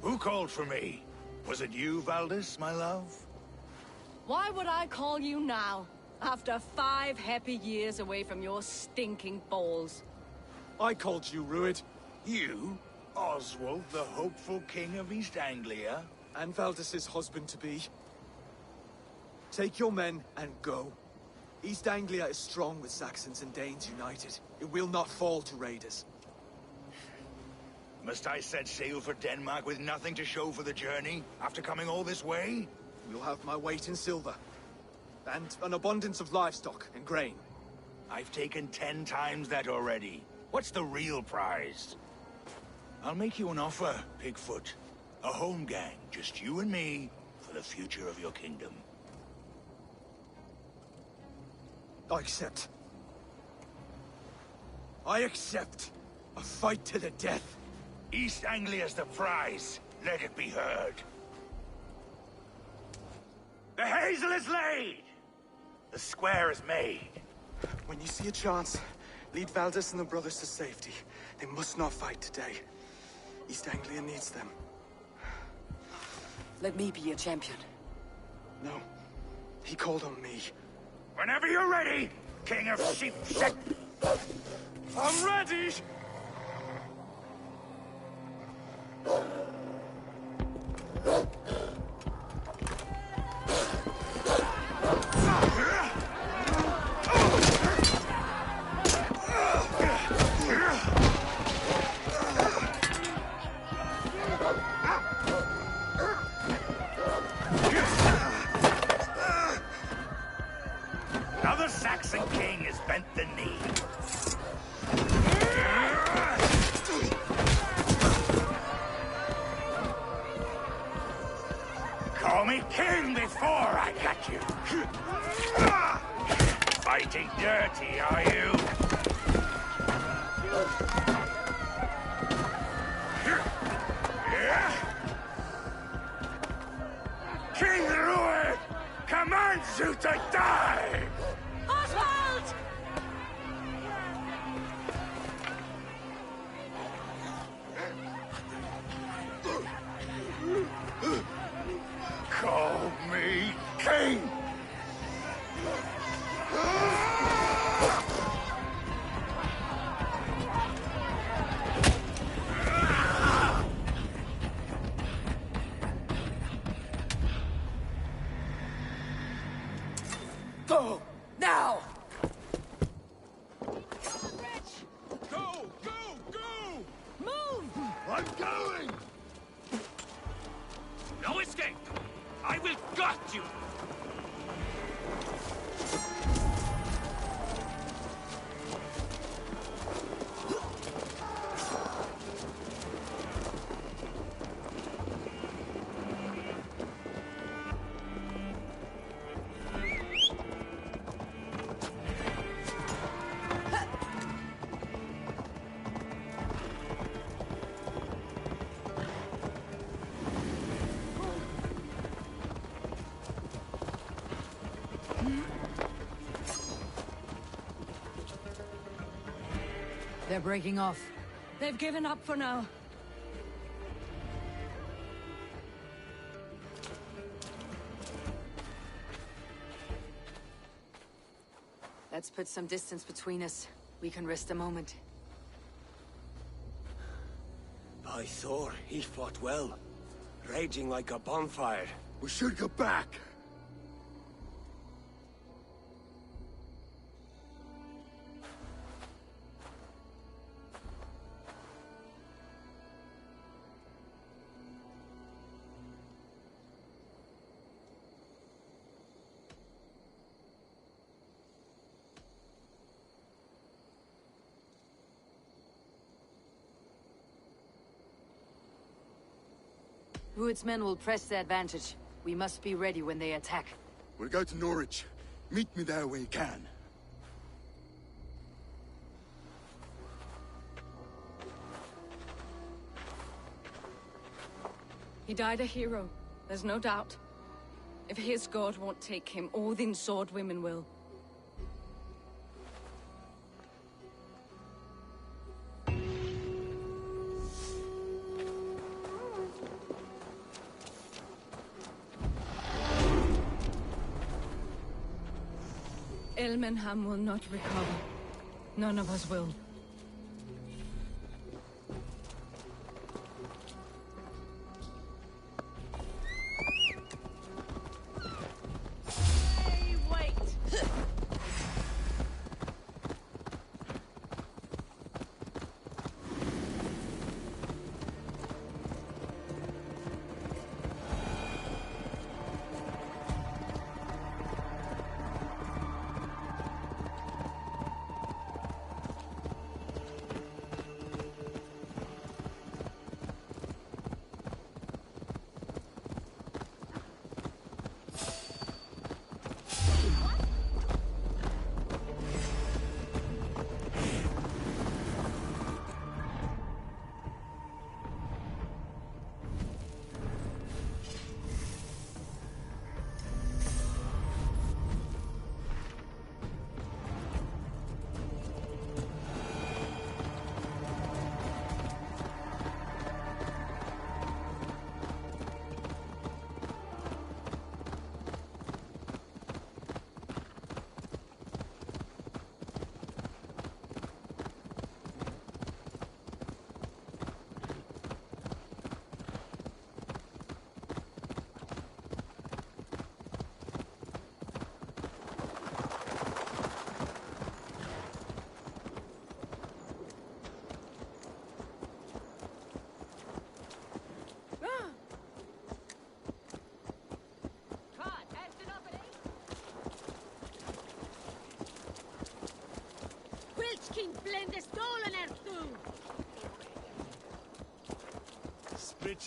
Speaker 16: Who called for me? Was it you, Valdis, my love?
Speaker 5: Why would I call you now? After 5 happy years away from your stinking balls.
Speaker 8: I called you, Rued.
Speaker 16: You? Oswald, the hopeful king of East Anglia?
Speaker 8: and Valdis's husband-to-be. Take your men and go. East Anglia is strong with Saxons and Danes united. It will not fall to raiders.
Speaker 21: Must I set sail for Denmark with nothing to show for the journey, after coming all this way?
Speaker 8: You'll have my weight in silver. And an abundance of livestock and grain.
Speaker 21: I've taken 10 times that already. What's the real prize? I'll make you an offer, Pigfoot. A home gang, just you and me, for the future of your kingdom.
Speaker 8: I accept. I accept. A fight to the death.
Speaker 21: East Anglia's the prize. Let it be heard. The hazel is laid! The square is made.
Speaker 8: When you see a chance, lead Valdis and the brothers to safety. They must not fight today. East Anglia needs them.
Speaker 2: Let me be your champion.
Speaker 8: No. He called on me.
Speaker 21: Whenever you're ready, King of Sheepshead.
Speaker 8: I'm ready!
Speaker 21: Now the Saxon king has bent the knee. Call me king before I got you. Fighting dirty, are you? King Rued commands you to die!
Speaker 19: Oswald!
Speaker 21: Call me king!
Speaker 14: Go! Now!
Speaker 15: Go! Go! Go!
Speaker 19: Move!
Speaker 4: I'm going!
Speaker 15: No escape! I will gut you!
Speaker 1: They're breaking off.
Speaker 5: They've given up for now.
Speaker 1: Let's put some distance between us. We can rest a moment.
Speaker 7: By Thor, he fought well. Raging like a bonfire.
Speaker 4: We should go back.
Speaker 1: Rued's men will press the advantage. We must be ready when they attack.
Speaker 4: We'll go to Norwich. Meet me there when you can.
Speaker 5: He died a hero, there's no doubt. If his god won't take him, Odin's sword women will. Elmenham will not recover. None of us will.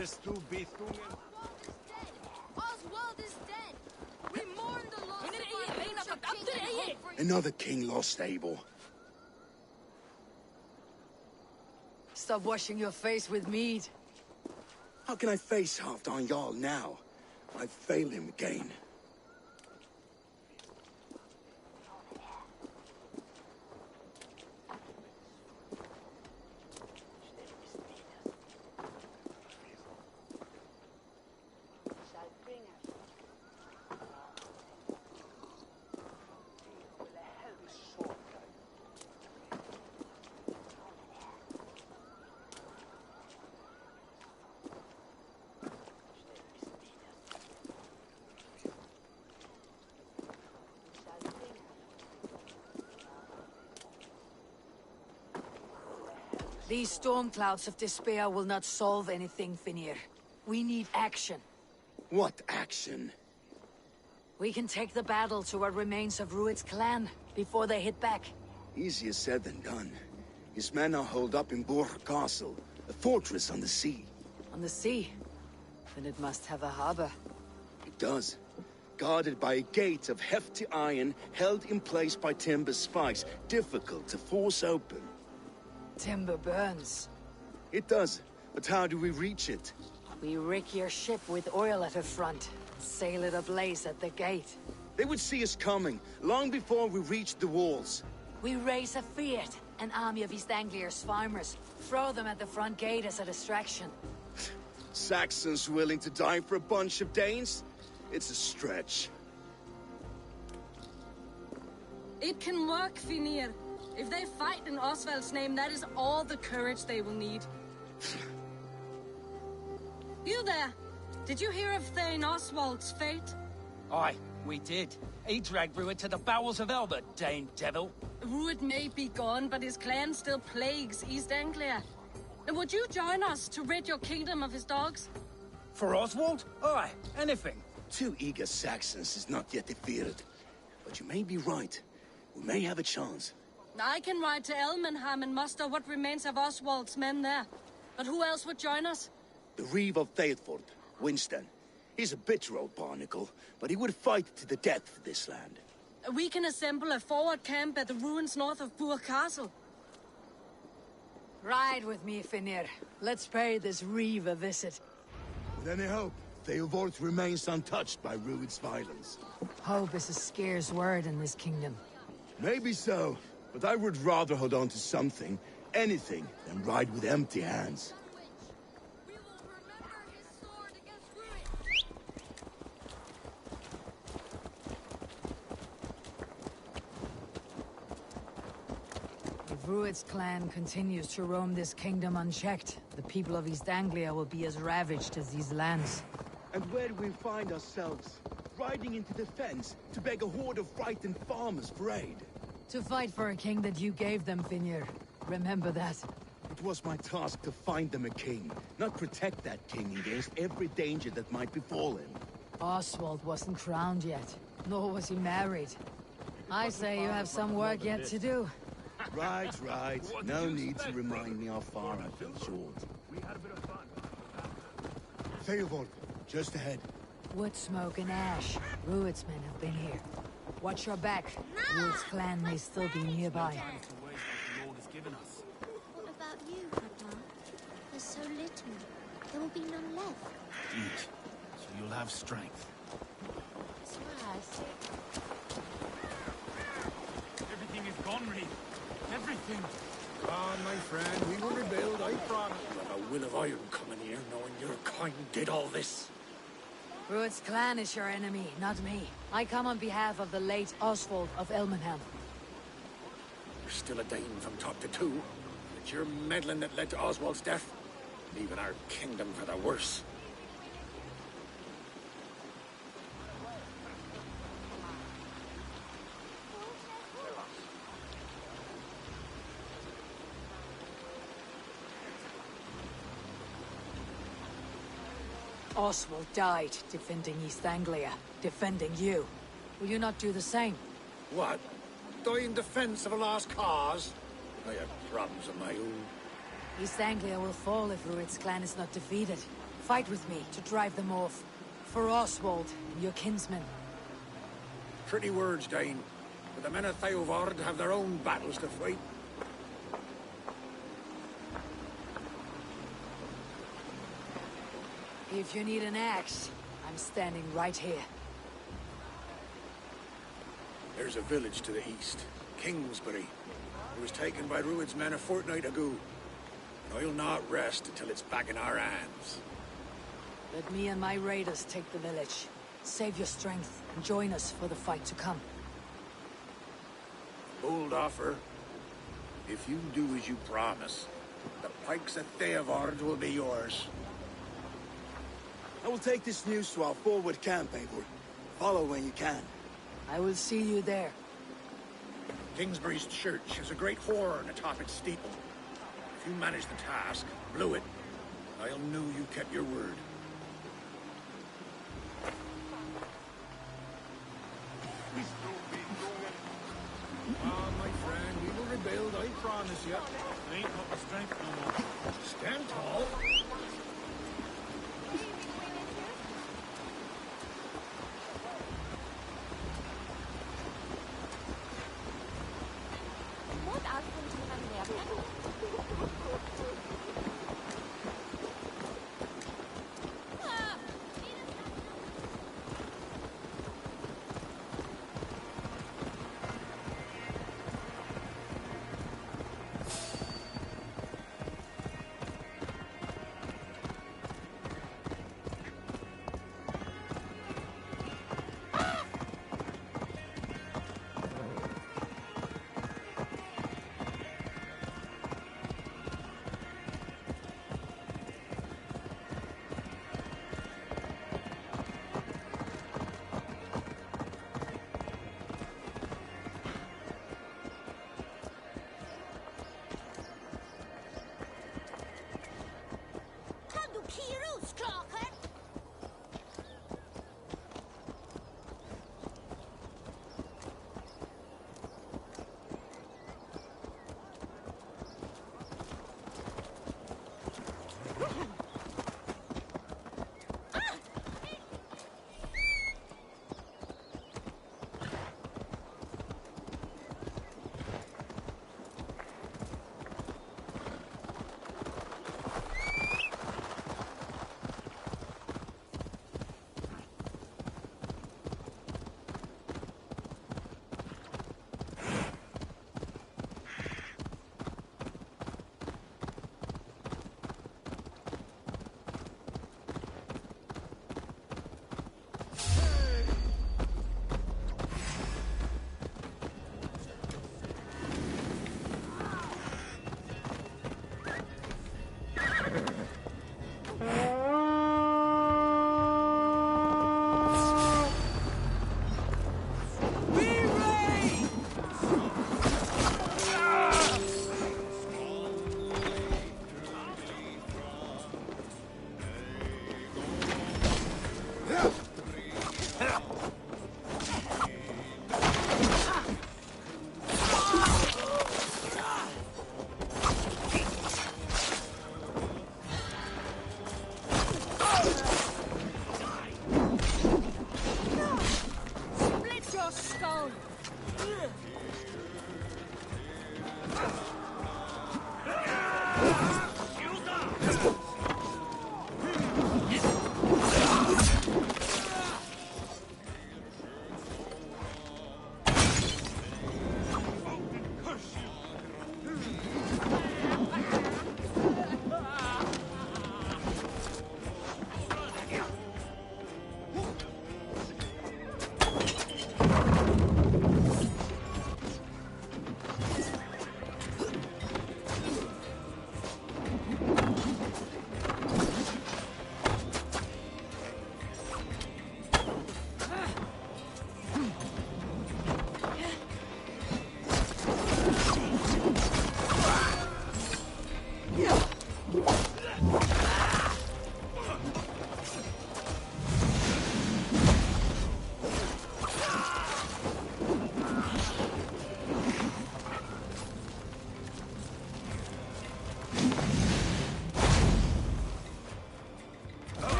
Speaker 19: Oswald is dead! We mourn the loss of our future king and hope for...
Speaker 4: Another king lost, Abel.
Speaker 1: Stop washing your face with mead.
Speaker 4: How can I face Halfdan Jarl now? I've failed him again.
Speaker 1: These storm clouds of despair will not solve anything, Finnir. We need action.
Speaker 4: What action?
Speaker 1: We can take the battle to what remains of Rued's clan before they hit back.
Speaker 4: Easier said than done. His men are holed up in Borg Castle, a fortress on the sea.
Speaker 1: On the sea? Then it must have a harbor.
Speaker 4: It does. Guarded by a gate of hefty iron, held in place by timber spikes, difficult to force open.
Speaker 1: Timber burns.
Speaker 4: It does, but how do we reach it?
Speaker 1: We rig your ship with oil at her front, sail it ablaze at the gate.
Speaker 4: They would see us coming, long before we reached the walls.
Speaker 1: We raise a Fiat, an army of East Anglia's farmers, throw them at the front gate as a distraction.
Speaker 4: Saxons willing to die for a bunch of Danes? It's a stretch.
Speaker 5: It can work, Finnir. If they fight in Oswald's name, that is all the courage they will need. You there! Did you hear of Thane Oswald's fate?
Speaker 20: Aye, we did. He dragged Rued to the bowels of Elbert, Dane devil.
Speaker 5: Rued may be gone, but his clan still plagues East Anglia. And would you join us to rid your kingdom of his dogs?
Speaker 20: For Oswald? Aye, anything.
Speaker 4: 2 eager Saxons is not yet defeated. But you may be right. We may have a chance.
Speaker 5: I can ride to Elmenham and muster what remains of Oswald's men there. But who else would join us?
Speaker 4: The Reeve of Thetford, Winston. He's a bitter old barnacle, but he would fight to the death for this land.
Speaker 5: We can assemble a forward camp at the ruins north of Burg Castle.
Speaker 1: Ride with me, Finnir. Let's pay this Reeve a visit.
Speaker 4: With any hope, Theodort remains untouched by Rued's violence.
Speaker 1: Hope is a scarce word in this kingdom.
Speaker 4: Maybe so, but I would rather hold on to something, anything, than ride with empty hands.
Speaker 1: If Rued's clan continues to roam this kingdom unchecked, the people of East Anglia will be as ravaged as these lands.
Speaker 4: And where do we find ourselves? Riding into the fens to beg a horde of frightened farmers for aid.
Speaker 1: To fight for a king that you gave them, Finnir. Remember that.
Speaker 4: It was my task to find them a king, not protect that king against every danger that might befall him.
Speaker 1: Oswald wasn't crowned yet, nor was he married. I say you have some work yet to do.
Speaker 4: Right. No need to remind me how far I fell short. Theodort, just ahead.
Speaker 1: Wood smoke and ash. Rued's men have been here. Watch your back. Rued's clan may still be nearby.
Speaker 6: What about you, Papa? There's so little. There will be none left.
Speaker 17: Eat, so you'll have strength.
Speaker 6: That's why I said...
Speaker 3: Everything is gone, Reeve. Everything.
Speaker 21: Ah, my friend, we will rebuild, I promise.
Speaker 11: A will of iron coming here, knowing your kind did all this.
Speaker 1: Rued's clan is your enemy, not me. I come on behalf of the late Oswald of Elmenham.
Speaker 11: You're still a Dane from top to two. It's your meddling that led to Oswald's death, leaving our kingdom for the worse.
Speaker 1: Oswald died defending East Anglia, defending you. Will you not do the same?
Speaker 11: What? Die in defense of a lost cause? I have problems of my own.
Speaker 1: East Anglia will fall if Rued's clan is not defeated. Fight with me to drive them off. For Oswald and your kinsmen.
Speaker 21: Pretty words, Dane. But the men of Theovard have their own battles to fight.
Speaker 1: If you need an axe, I'm standing right here.
Speaker 21: There's a village to the east, Kingsbury. It was taken by Rued's men a fortnight ago. And I'll not rest until it's back in our hands.
Speaker 1: Let me and my raiders take the village. Save your strength and join us for the fight to come.
Speaker 21: Bold offer. If you do as you promise, the pikes at Theovard will be yours.
Speaker 9: I will take this news to our forward camp, Eivor. Follow when you can.
Speaker 1: I will see you there.
Speaker 21: Kingsbury's church has a great horn atop its steeple. If you manage the task, blew it, I'll know you kept your word. Ah, my friend, we will rebuild, I promise you. I ain't got the strength no more. Stand tall.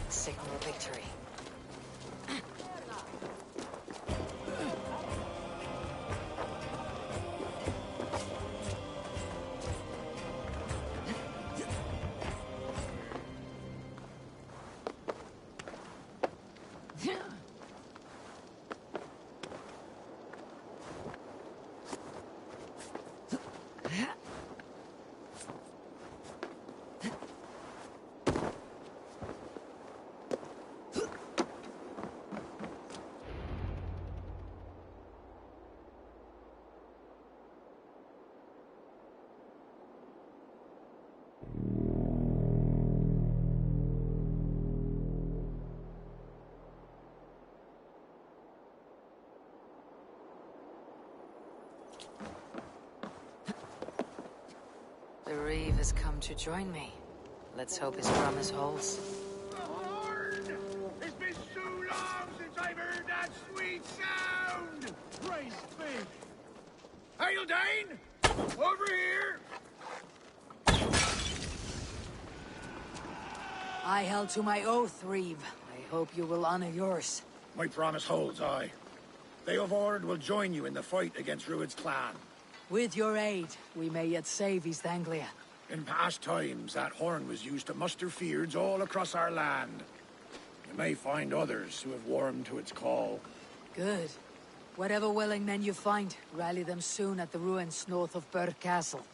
Speaker 1: and signal victory. The Reeve has come to join me. Let's hope his promise holds.
Speaker 21: The horn! It's been so long since I've heard that sweet sound! Praise be! Hail, Dane! Over here!
Speaker 14: I held to my oath, Reeve. I hope you will honor yours.
Speaker 21: My promise holds, aye. Theodord will join you in the fight against Rued's clan.
Speaker 14: With your aid, we may yet save East Anglia.
Speaker 21: In past times, that horn was used to muster fyrds all across our land. You may find others who have warmed to its call.
Speaker 14: Good. Whatever willing men you find, rally them soon at the ruins north of Burr Castle.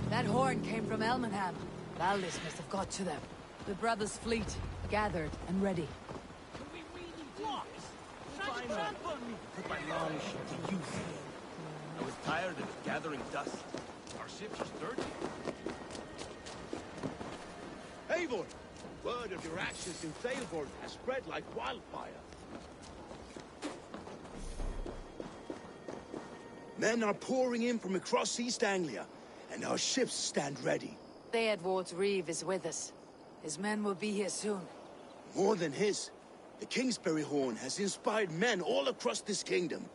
Speaker 14: That horn came from Elmenham. Valdis must have got to them. The brothers' fleet, gathered and ready.
Speaker 17: Finally, put my long ship to use. I was tired of it gathering dust. Our ship's just dirty.
Speaker 9: Eivor! Word of your actions in Theodord has spread like wildfire. Men are pouring in from across East Anglia, and our ships stand ready.
Speaker 1: Theodward's Reeve is with us. His men will be here soon.
Speaker 9: More than his. The Kingsbury Horn has inspired men all across this kingdom.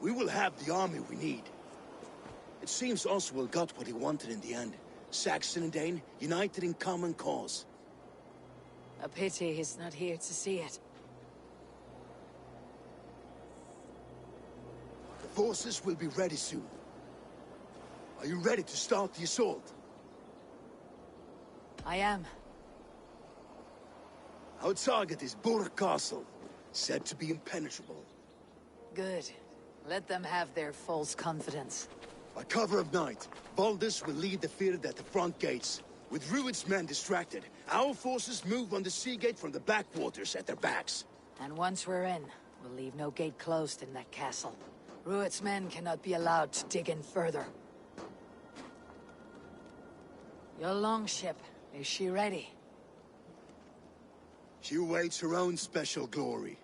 Speaker 9: We will have the army we need. It seems Oswald got what he wanted in the end. Saxon and Dane united in common cause.
Speaker 1: A pity he's not here to see it.
Speaker 9: The forces will be ready soon. Are you ready to start the assault?
Speaker 1: I am.
Speaker 9: Our target is Burr Castle, said to be impenetrable.
Speaker 1: Good. Let them have their false confidence.
Speaker 9: By cover of night, Valdis will lead the field at the front gates. With Rued's men distracted, our forces move on the sea gate from the backwaters at their backs.
Speaker 1: And once we're in, we'll leave no gate closed in that castle. Rued's men cannot be allowed to dig in further. Your longship, is she ready?
Speaker 9: She awaits her own special glory.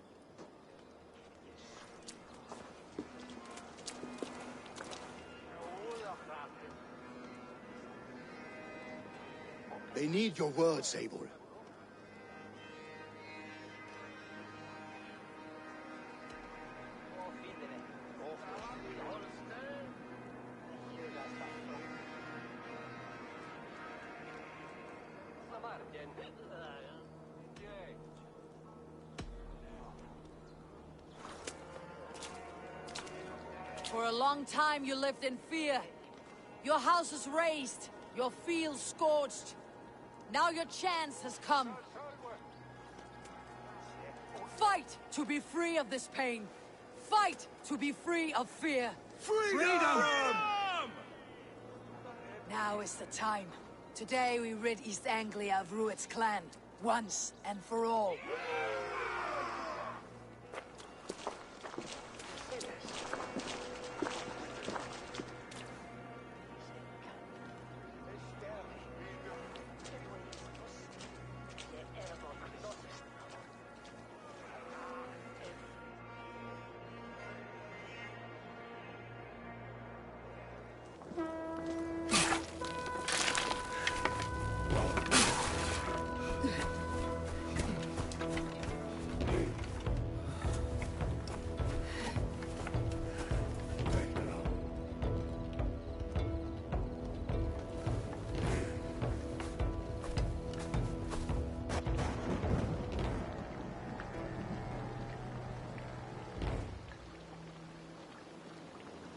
Speaker 9: They need your words, Eivor.
Speaker 14: For a long time you lived in fear. Your houses razed, your fields scorched. Now your chance has come. Fight to be free of this pain. Fight to be free of fear.
Speaker 10: Freedom!
Speaker 14: Now is the time. Today we rid East Anglia of Rued's clan, once and for all.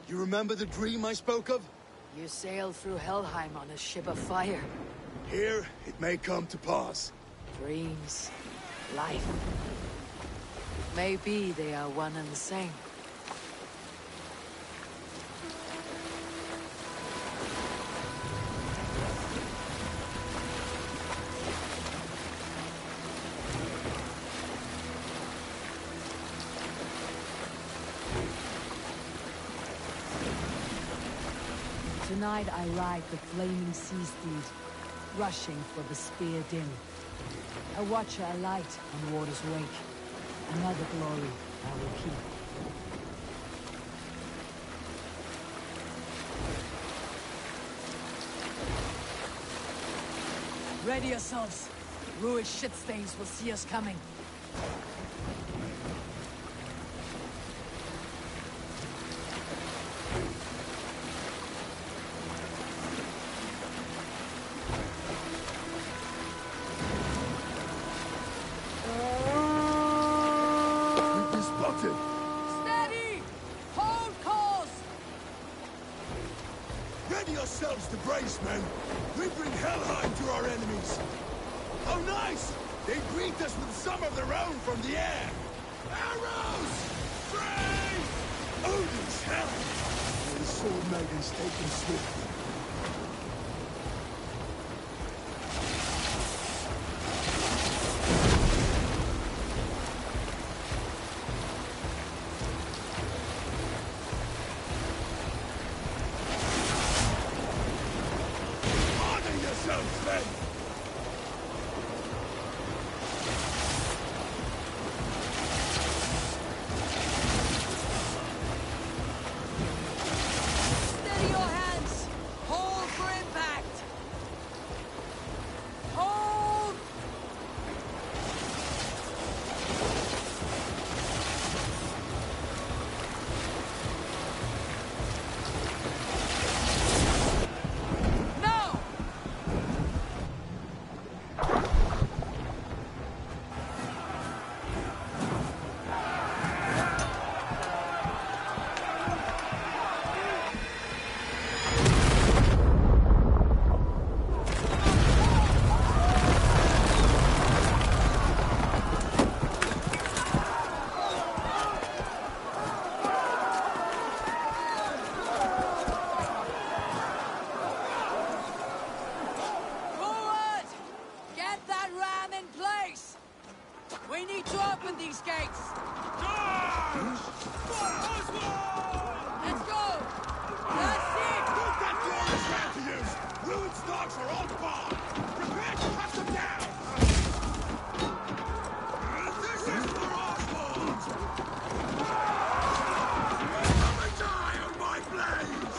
Speaker 9: You remember the dream I spoke of?
Speaker 14: You sailed through Helheim on a ship of fire.
Speaker 9: Here, it may come to pass.
Speaker 14: Dreams, life. Maybe they are one and the same. Tonight I ride the flaming sea steed, rushing for the spear din. A watcher alight on water's wake. Another glory I will keep. Ready yourselves. Rued shitstains will see us coming. Steady! Hold course!
Speaker 9: Ready yourselves to brace, men. We bring Helheim to our enemies. How nice! They greet us with some of their own from the air. Arrows! Strays! Odin's helm! The sword maidens taken swiftly.
Speaker 14: Steady your hands! Hold for impact! Hold! No! Forward! Get that ram in place! We need to open these gates! Let's go! That's it!
Speaker 9: Put that glorious ram to use! Ruined stocks are on par! Prepare to cut them down! This is for Oswald! Come and die on my blades!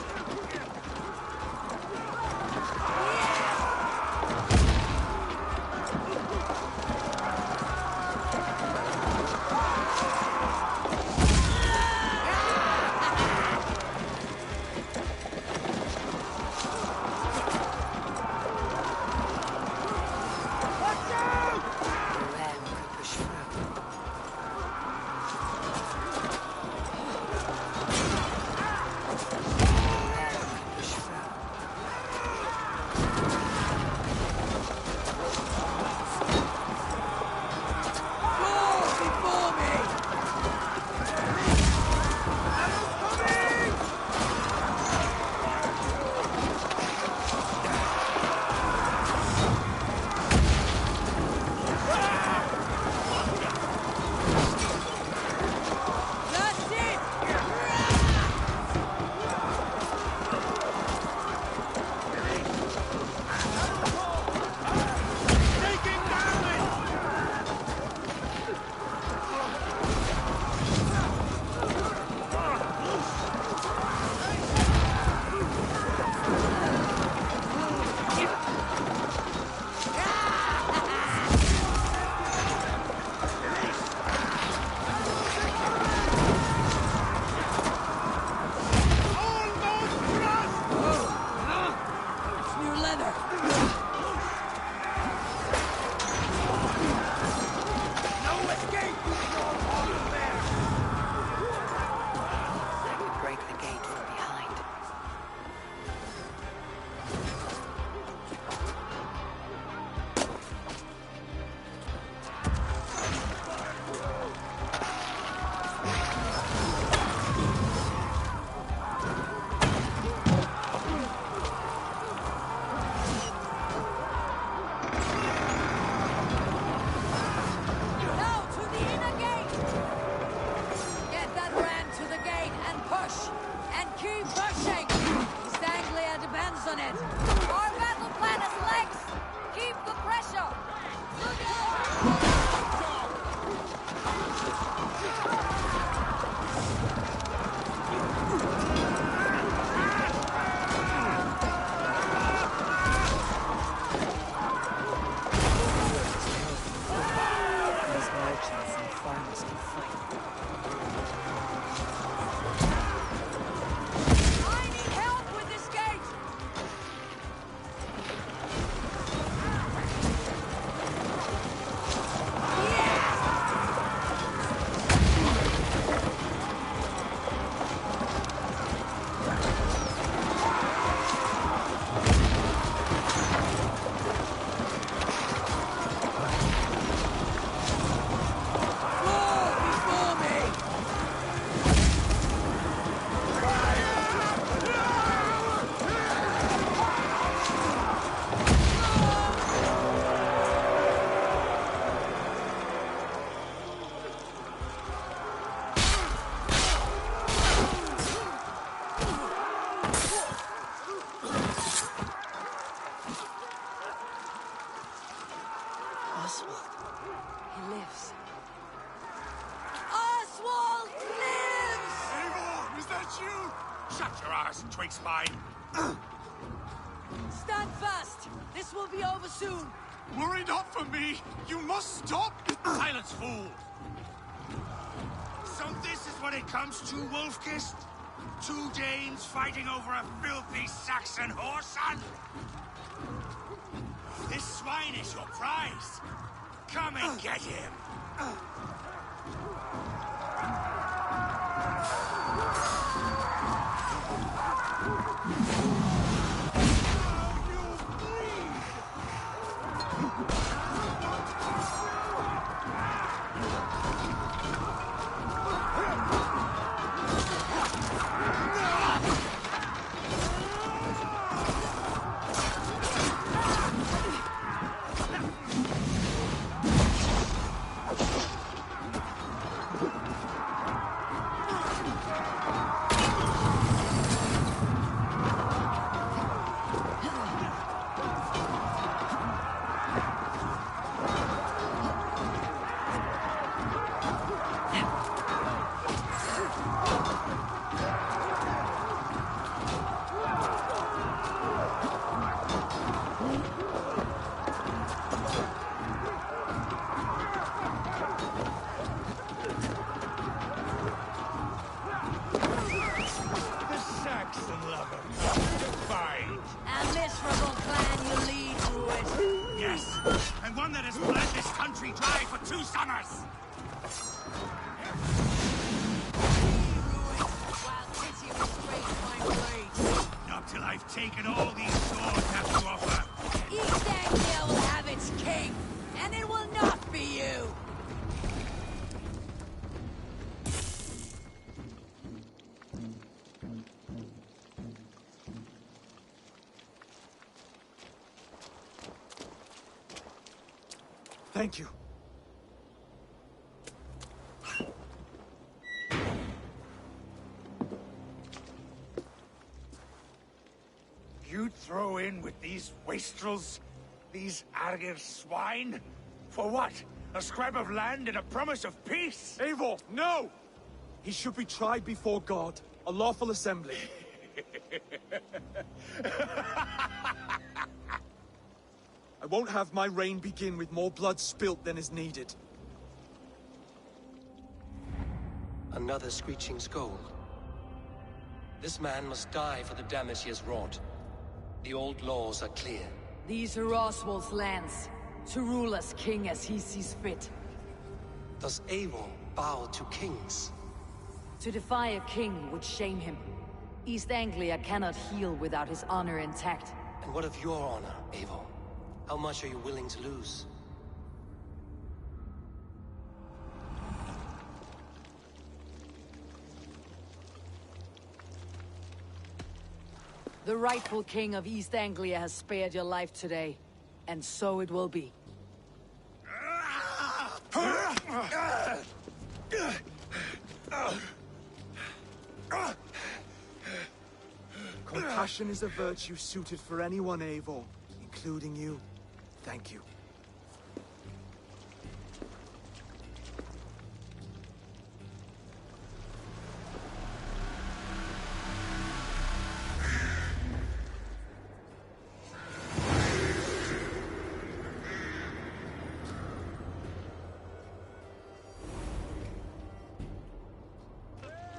Speaker 21: Shut your arse, twig spine!
Speaker 14: Stand fast! This will be over soon!
Speaker 21: Worry not for me! You must stop! Silence, fool! So this is what it comes to, Wolfkist? 2 Danes fighting over a filthy Saxon whoreson? This swine is your prize! Come and get him! Taken all these swords have to offer.
Speaker 14: East Anglia will have its king, and it will not be you!
Speaker 12: Thank you.
Speaker 21: You'd throw in with these wastrels? These Argir swine? For what? A scrap of land and a promise of peace?
Speaker 12: Eivor, no! He should be tried before God, a lawful assembly. I won't have my reign begin with more blood spilt than is needed.
Speaker 7: Another screeching scold. This man must die for the damage he has wrought. The old laws are clear.
Speaker 14: These are Oswald's lands, to rule as king as he sees fit.
Speaker 7: Does Eivor bow to kings?
Speaker 14: To defy a king would shame him. East Anglia cannot heal without his honor intact.
Speaker 7: And what of your honor, Eivor? How much are you willing to lose?
Speaker 14: The rightful king of East Anglia has spared your life today, and so it will be.
Speaker 12: Compassion is a virtue suited for anyone, Eivor, including you. Thank you.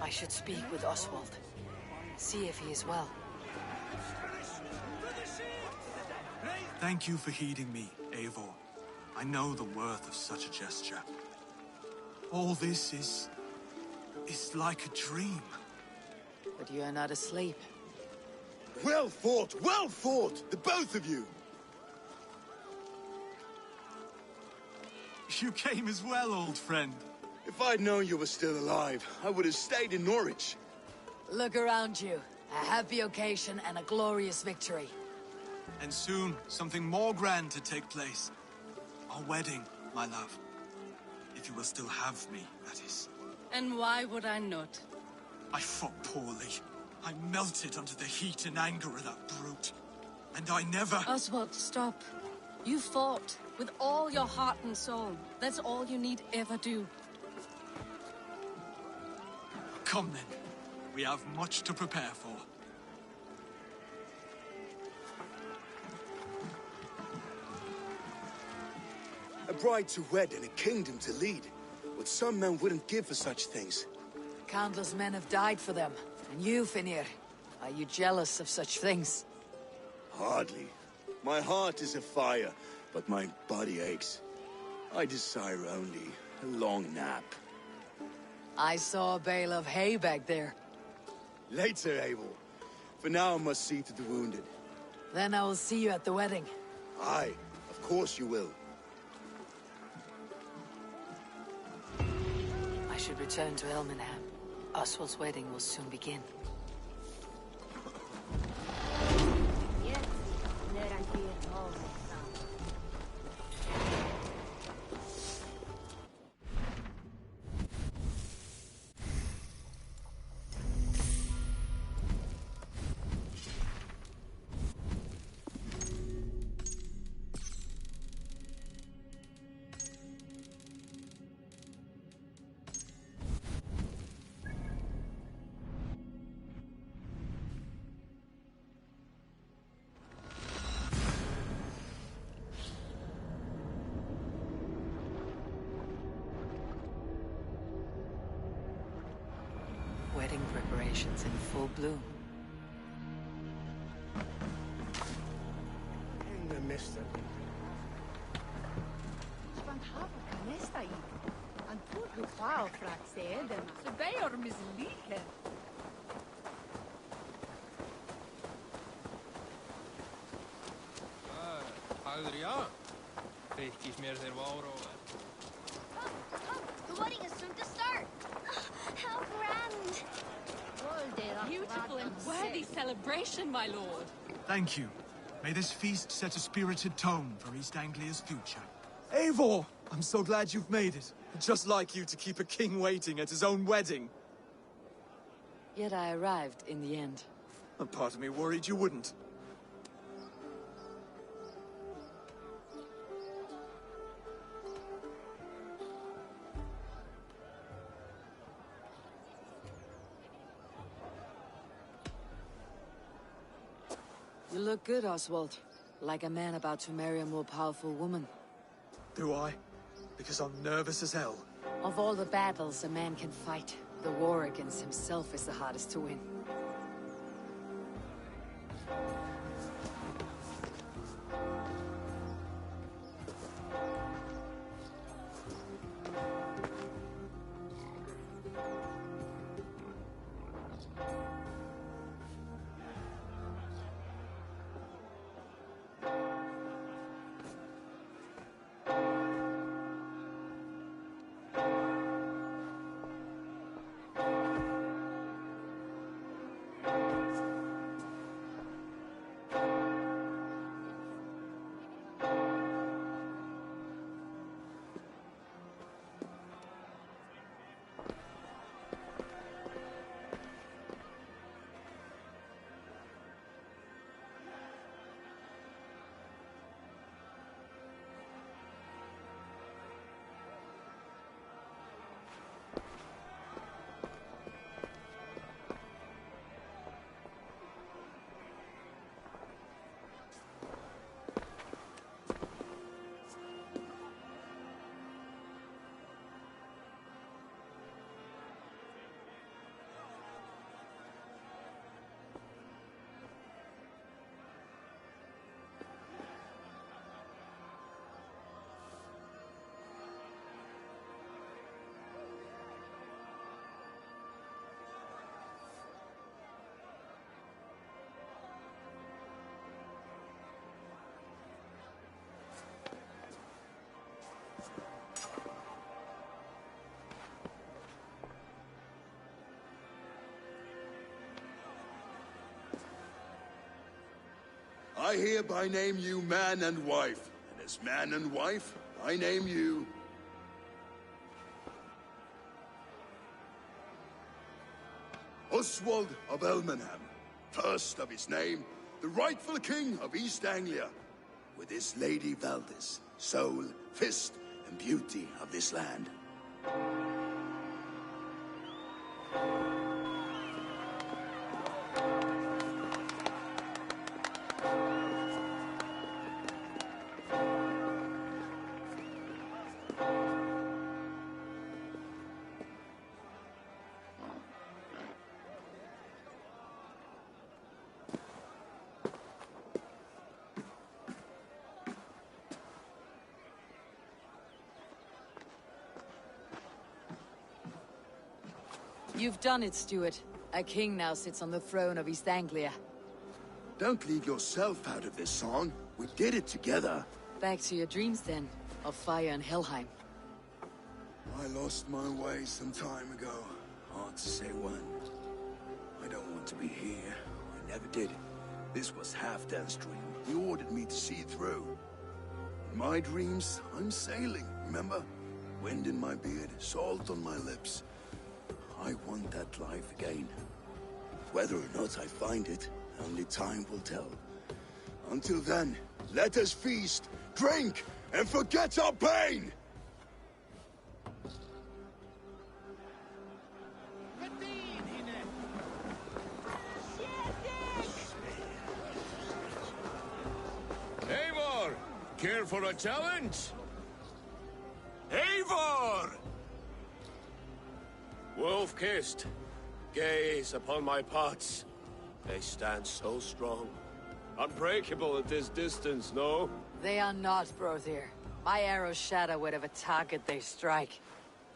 Speaker 1: I should speak with Oswald. See if he is well.
Speaker 13: Thank you for heeding me, Eivor. I know the worth of such a gesture. All this is like a dream.
Speaker 1: But you are not asleep.
Speaker 4: Well fought, the both of you!
Speaker 13: You came as well, old friend.
Speaker 4: If I'd known you were still alive, I would have stayed in Norwich.
Speaker 14: Look around you. A happy occasion and a glorious victory.
Speaker 13: And soon, something more grand to take place. Our wedding, my love. If you will still have me, that is.
Speaker 5: And why would I not?
Speaker 13: I fought poorly. I melted under the heat and anger of that brute. And I never...
Speaker 5: Oswald, stop. You fought with all your heart and soul. That's all you need ever do.
Speaker 13: Come then. We have much to prepare for.
Speaker 9: A bride to wed and a kingdom to lead. What some men wouldn't give for such things.
Speaker 1: Countless men have died for them. And you, Finnir, are you jealous of such things?
Speaker 9: Hardly. My heart is afire, but my body aches. I desire only a long nap.
Speaker 1: I saw a bale of hay back there.
Speaker 9: Later, Abel. For now, I must see to the wounded.
Speaker 1: Then I will see you at the wedding.
Speaker 9: Aye, of course you will.
Speaker 1: I should return to Elmenham. Oswald's wedding will soon begin. Wedding preparations in full bloom.
Speaker 16: In the mist.
Speaker 17: Hagður já. Þykist mér þeir vára og...
Speaker 6: The wedding is soon to start. How grand.
Speaker 5: Beautiful and worthy celebration, my lord.
Speaker 13: Thank you. May this feast set a spirited tone for East Anglia's future.
Speaker 8: Eivor! I'm so glad you've made it. Just like you to keep a king waiting at his own wedding.
Speaker 1: Yet I arrived in the end.
Speaker 8: A part of me worried you wouldn't.
Speaker 1: You look good, Oswald. Like a man about to marry a more powerful woman.
Speaker 8: Do I? Because I'm nervous as hell.
Speaker 1: Of all the battles a man can fight, the war against himself is the hardest to win.
Speaker 4: I hereby name you man and wife, and as man and wife, I name you... Oswald of Elmenham, first of his name, the rightful king of East Anglia, with his lady Valdis, soul, fist, and beauty of this land.
Speaker 1: You've done it, Stuart. A king now sits on the throne of East Anglia.
Speaker 4: Don't leave yourself out of this song. We did it together.
Speaker 1: Back to your dreams, then, of fire and Helheim.
Speaker 4: I lost my way some time ago. Hard to say when. I don't want to be here. I never did. This was Halfdan's dream. He ordered me to see it through. In my dreams, I'm sailing, remember? Wind in my beard, salt on my lips. I want that life again. Whether or not I find it, only time will tell. Until then, let us feast, drink, and forget our pain!
Speaker 15: Eivor! Care for a challenge? Eivor! Wolf-kissed, gaze upon my pots. They stand so strong. Unbreakable at this distance, no?
Speaker 1: They are not, Brothir. My arrows shatter whatever target they strike.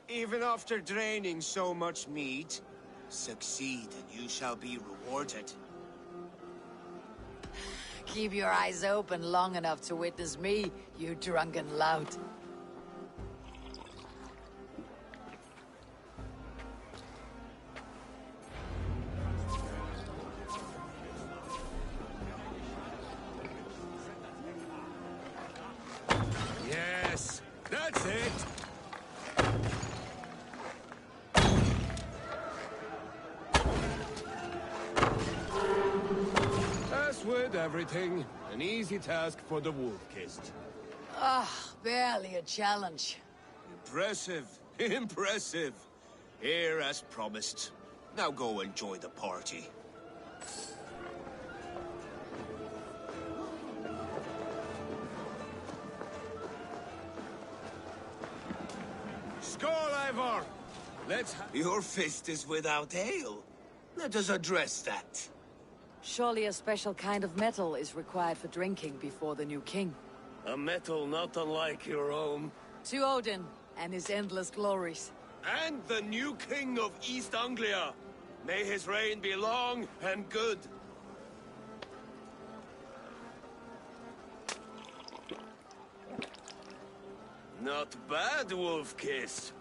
Speaker 11: Even after draining so much meat, succeed and you shall be rewarded.
Speaker 1: Keep your eyes open long enough to witness me, you drunken lout.
Speaker 15: Yes, that's it! As with everything, an easy task for the wolf-kissed.
Speaker 1: Ah, barely a challenge.
Speaker 11: Impressive, impressive. Here as promised. Now go enjoy the party.
Speaker 15: Skål, Eivor!
Speaker 11: Your fist is without ale. Let us address that.
Speaker 1: Surely a special kind of metal is required for drinking before the new king.
Speaker 15: A metal not unlike your own.
Speaker 1: To Odin and his endless glories.
Speaker 15: And the new king of East Anglia. May his reign be long and good. Not bad, Wolf-kiss.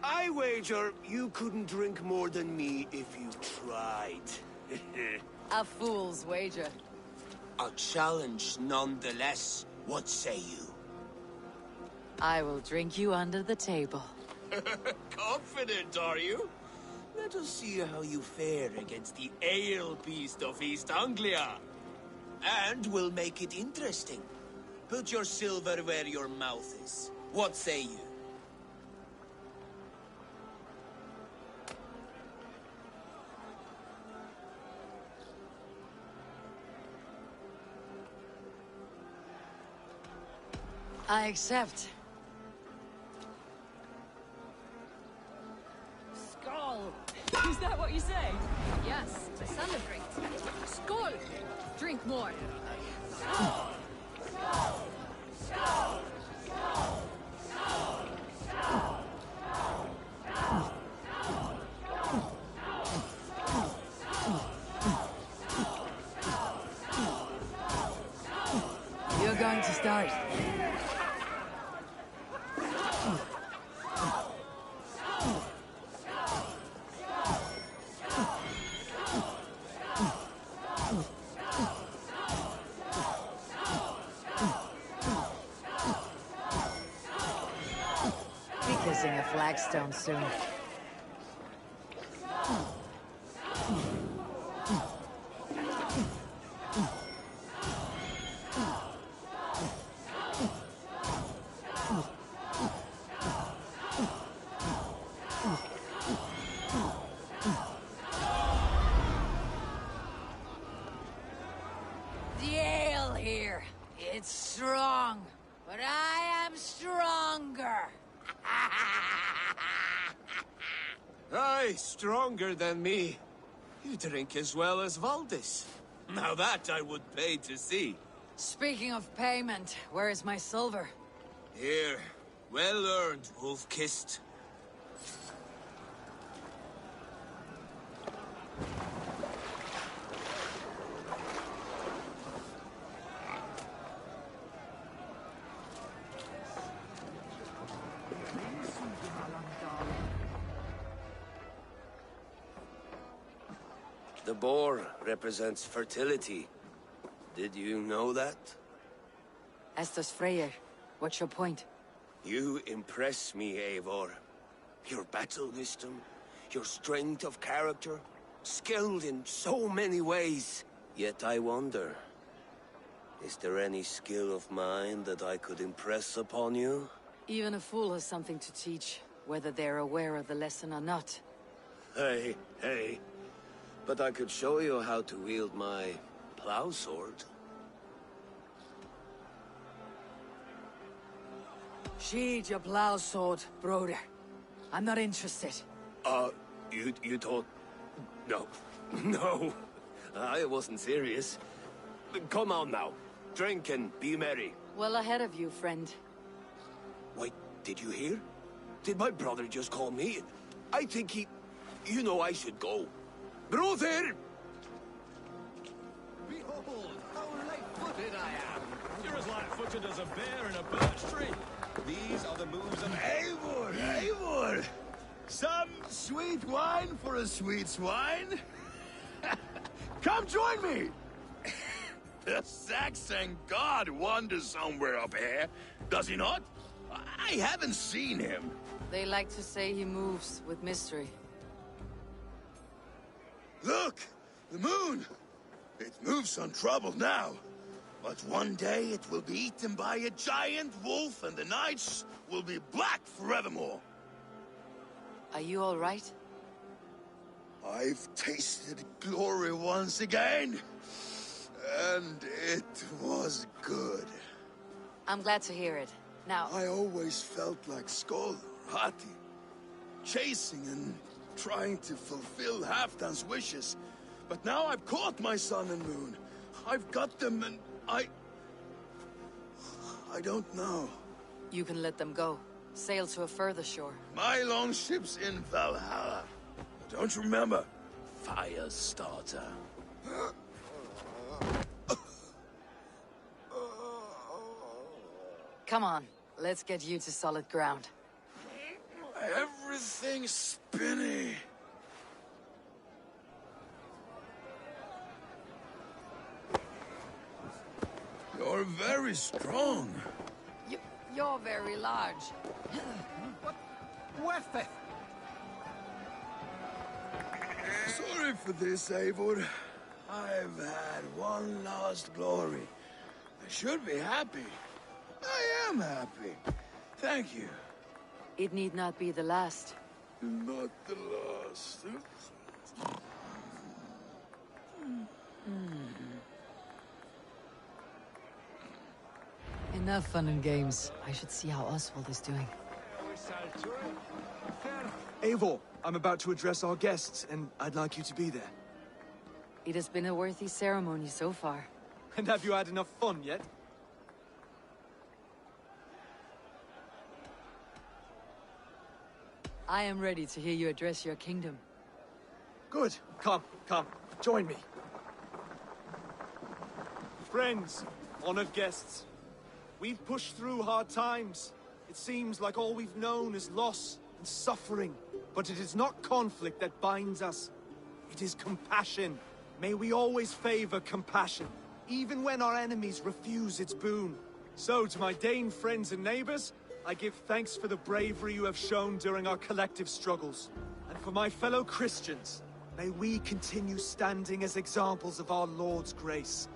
Speaker 11: I wager you couldn't drink more than me if you tried.
Speaker 1: A fool's wager.
Speaker 11: A challenge nonetheless. What say you?
Speaker 1: I will drink you under the table.
Speaker 11: Confident, are you? Let us see how you fare against the ale beast of East Anglia. And we'll make it interesting. Put your silver where your mouth is. What say you?
Speaker 1: I accept.
Speaker 5: Skull! Is that what you say? Yes, to celebrate. Skull! Drink more.
Speaker 1: You're going to start. Be kissing a flagstone soon. The ale here, it's strong, but I am stronger.
Speaker 11: Aye, stronger than me. You drink as well as Valdis. Now that I would pay to see.
Speaker 1: Speaking of payment, where is my silver?
Speaker 11: Here, well earned, wolf-kissed.
Speaker 15: The boar represents fertility. Did you know that?
Speaker 1: As does Freyr. What's your point?
Speaker 15: You impress me, Eivor. Your battle wisdom, your strength of character, skilled in so many ways. Yet I wonder, is there any skill of mine that I could impress upon you?
Speaker 1: Even a fool has something to teach, whether they're aware of the lesson or not.
Speaker 15: Hey. But I could show you how to wield my plow sword.
Speaker 1: Sheathe your plow sword, brother. I'm not interested.
Speaker 15: You thought... No. No. I wasn't serious. Come on now. Drink and be merry.
Speaker 1: Well ahead of you, friend.
Speaker 15: Wait, did you hear? Did my brother just call me? I think he... You know I should go. Brother!
Speaker 17: Behold, how light-footed I am. You're as light-footed as a bear in a birch tree. These are the moves of...
Speaker 4: Eivor! Some sweet wine for a sweet swine? Come join me! The Saxon god wanders somewhere up here, does he not? I haven't seen him.
Speaker 1: They like to say he moves with mystery.
Speaker 4: Look! The moon! It moves untroubled now. But one day it will be eaten by a giant wolf and the nights will be black forevermore.
Speaker 1: Are you all right?
Speaker 4: I've tasted glory once again. And it was good.
Speaker 1: I'm glad to hear it. Now...
Speaker 4: I always felt like Skoll or Hati. Chasing and trying to fulfill Halfdan's wishes. But now I've caught my sun and moon. I've got them and I don't know.
Speaker 1: You can let them go. Sail to a further shore.
Speaker 4: My longship's in Valhalla. Don't you remember? Firestarter.
Speaker 1: Come on, let's get you to solid ground.
Speaker 4: Everything's spinny. You're very strong.
Speaker 1: You're very large.
Speaker 17: What the...
Speaker 4: Sorry for this, Eivor. I've had one last glory. I should be happy. I am happy. Thank you.
Speaker 1: It need not be the last.
Speaker 4: Not the last.
Speaker 14: Enough fun and games. I should see how Oswald is doing.
Speaker 12: Eivor, I'm about to address our guests, and I'd like you to be there.
Speaker 1: It has been a worthy ceremony so far.
Speaker 12: And have you had enough fun yet?
Speaker 1: I am ready to hear you address your kingdom.
Speaker 12: Good. Come. Join me. Friends, honored guests. We've pushed through hard times. It seems like all we've known is loss and suffering. But it is not conflict that binds us. It is compassion. May we always favor compassion, even when our enemies refuse its boon. So, to my Dane friends and neighbors, I give thanks for the bravery you have shown during our collective struggles. And for my fellow Christians, may we continue standing as examples of our Lord's grace.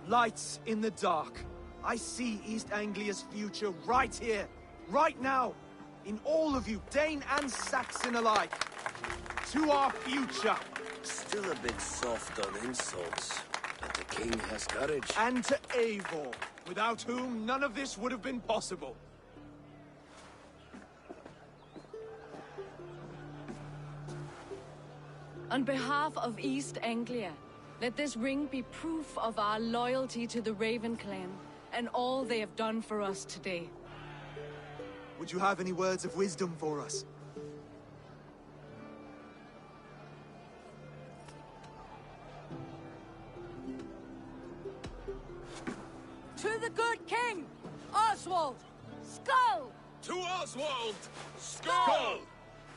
Speaker 12: Lights in the dark. I see East Anglia's future right here, right now, in all of you, Dane and Saxon alike. To our future.
Speaker 15: Still a bit soft on insults, but the king has courage.
Speaker 12: And to Eivor, without whom none of this would have been possible.
Speaker 5: On behalf of East Anglia, let this ring be proof of our loyalty to the Raven clan and all they have done for us today.
Speaker 12: Would you have any words of wisdom for us?
Speaker 1: To the good king, Oswald! Skull!
Speaker 21: To Oswald!
Speaker 1: Skull!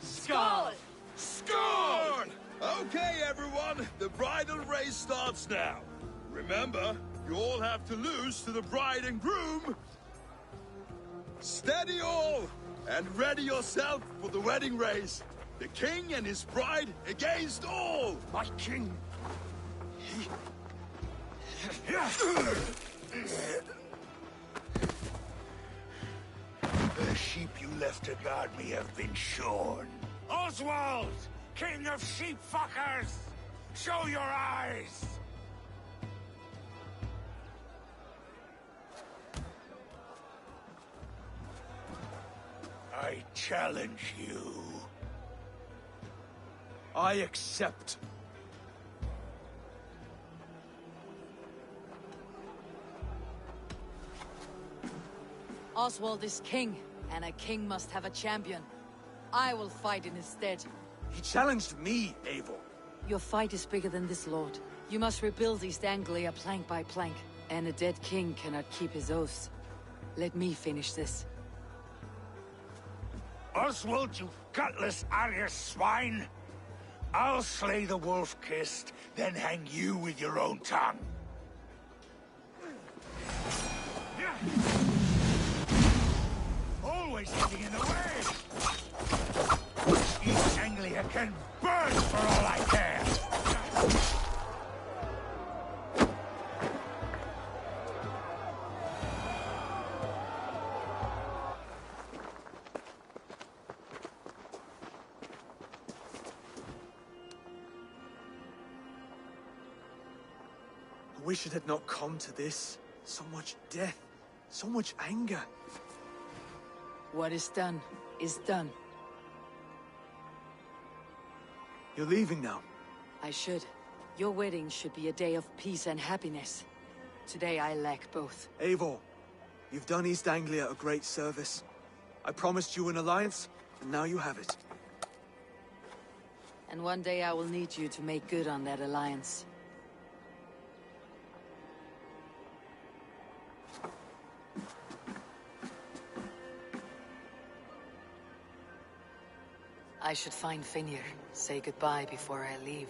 Speaker 21: Skull! Skull! Okay, everyone, the bridal
Speaker 10: race starts now. Remember, you all have to lose to the bride and groom. Steady all, and ready yourself for the wedding race. The king and his bride against all!
Speaker 21: My king! The sheep you left to guard me have been shorn. Oswald! King of sheep fuckers! Show your eyes! I challenge you.
Speaker 12: I accept.
Speaker 1: Oswald is king, and a king must have a champion. I will fight in his stead.
Speaker 12: He challenged me, Eivor.
Speaker 1: Your fight is bigger than this, Lord. You must rebuild East Anglia plank by plank, and a dead king cannot keep his oaths. Let me finish this.
Speaker 21: Oswald, you gutless Arya swine! I'll slay the wolf-kissed, then hang you with your own tongue. Always getting in the way! East Anglia can burn for all I care!
Speaker 12: I wish it had not come to this. So much death, so much anger.
Speaker 1: What is done, is done.
Speaker 12: You're leaving now.
Speaker 1: I should. Your wedding should be a day of peace and happiness. Today I lack both.
Speaker 12: Eivor, you've done East Anglia a great service. I promised you an alliance, and now you have it.
Speaker 1: And one day I will need you to make good on that alliance. I should find Finir, say goodbye before I leave.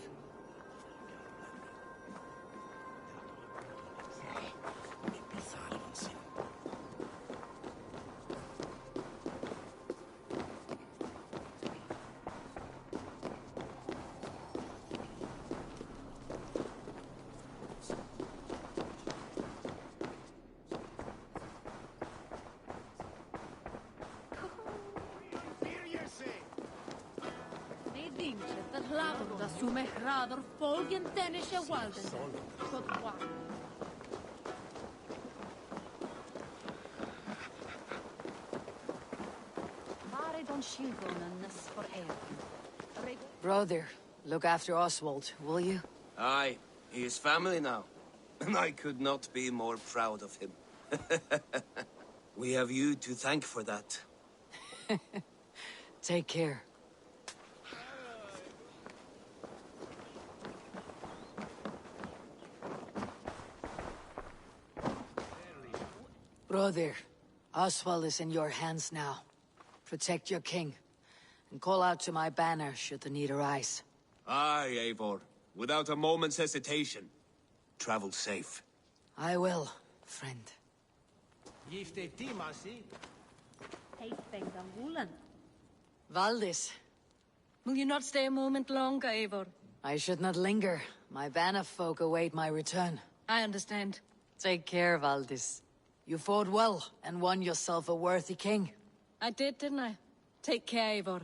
Speaker 1: Brother, look after Oswald, will you?
Speaker 15: Aye, he is family now. And I could not be more proud of him. We have you to thank for that.
Speaker 1: Take care. Brother, Oswald is in your hands now. Protect your king, and call out to my banner should the need arise.
Speaker 15: Aye, Eivor. Without a moment's hesitation. Travel safe.
Speaker 1: I will, friend. Valdis.
Speaker 5: Will you not stay a moment longer, Eivor?
Speaker 1: I should not linger. My banner folk await my return.
Speaker 5: I understand.
Speaker 1: Take care, Valdis. You fought well, and won yourself a worthy king.
Speaker 5: I did, didn't I? Take care, Eivor.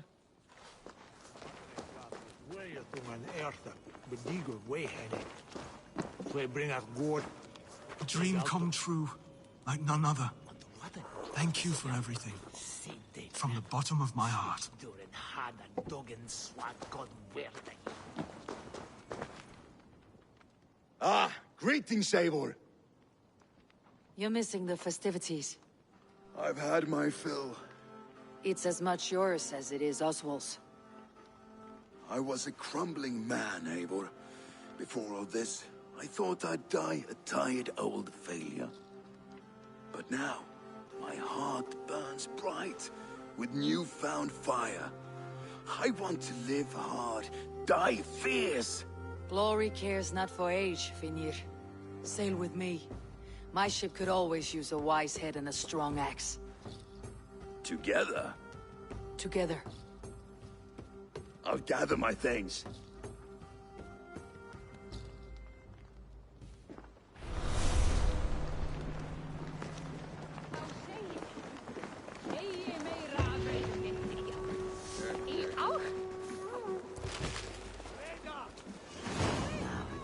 Speaker 13: A dream come true, like none other. Thank you for everything. From the bottom of my heart.
Speaker 4: Ah, greetings, Eivor.
Speaker 1: You're missing the festivities.
Speaker 4: I've had my fill.
Speaker 1: It's as much yours as it is Oswald's.
Speaker 4: I was a crumbling man, Eivor. Before all this, I thought I'd die a tired old failure. But now, my heart burns bright with newfound fire. I want to live hard, die fierce.
Speaker 1: Glory cares not for age, Finir. Sail with me. My ship could always use a wise head and a strong axe.
Speaker 10: Together?
Speaker 1: Together.
Speaker 10: I'll gather my things.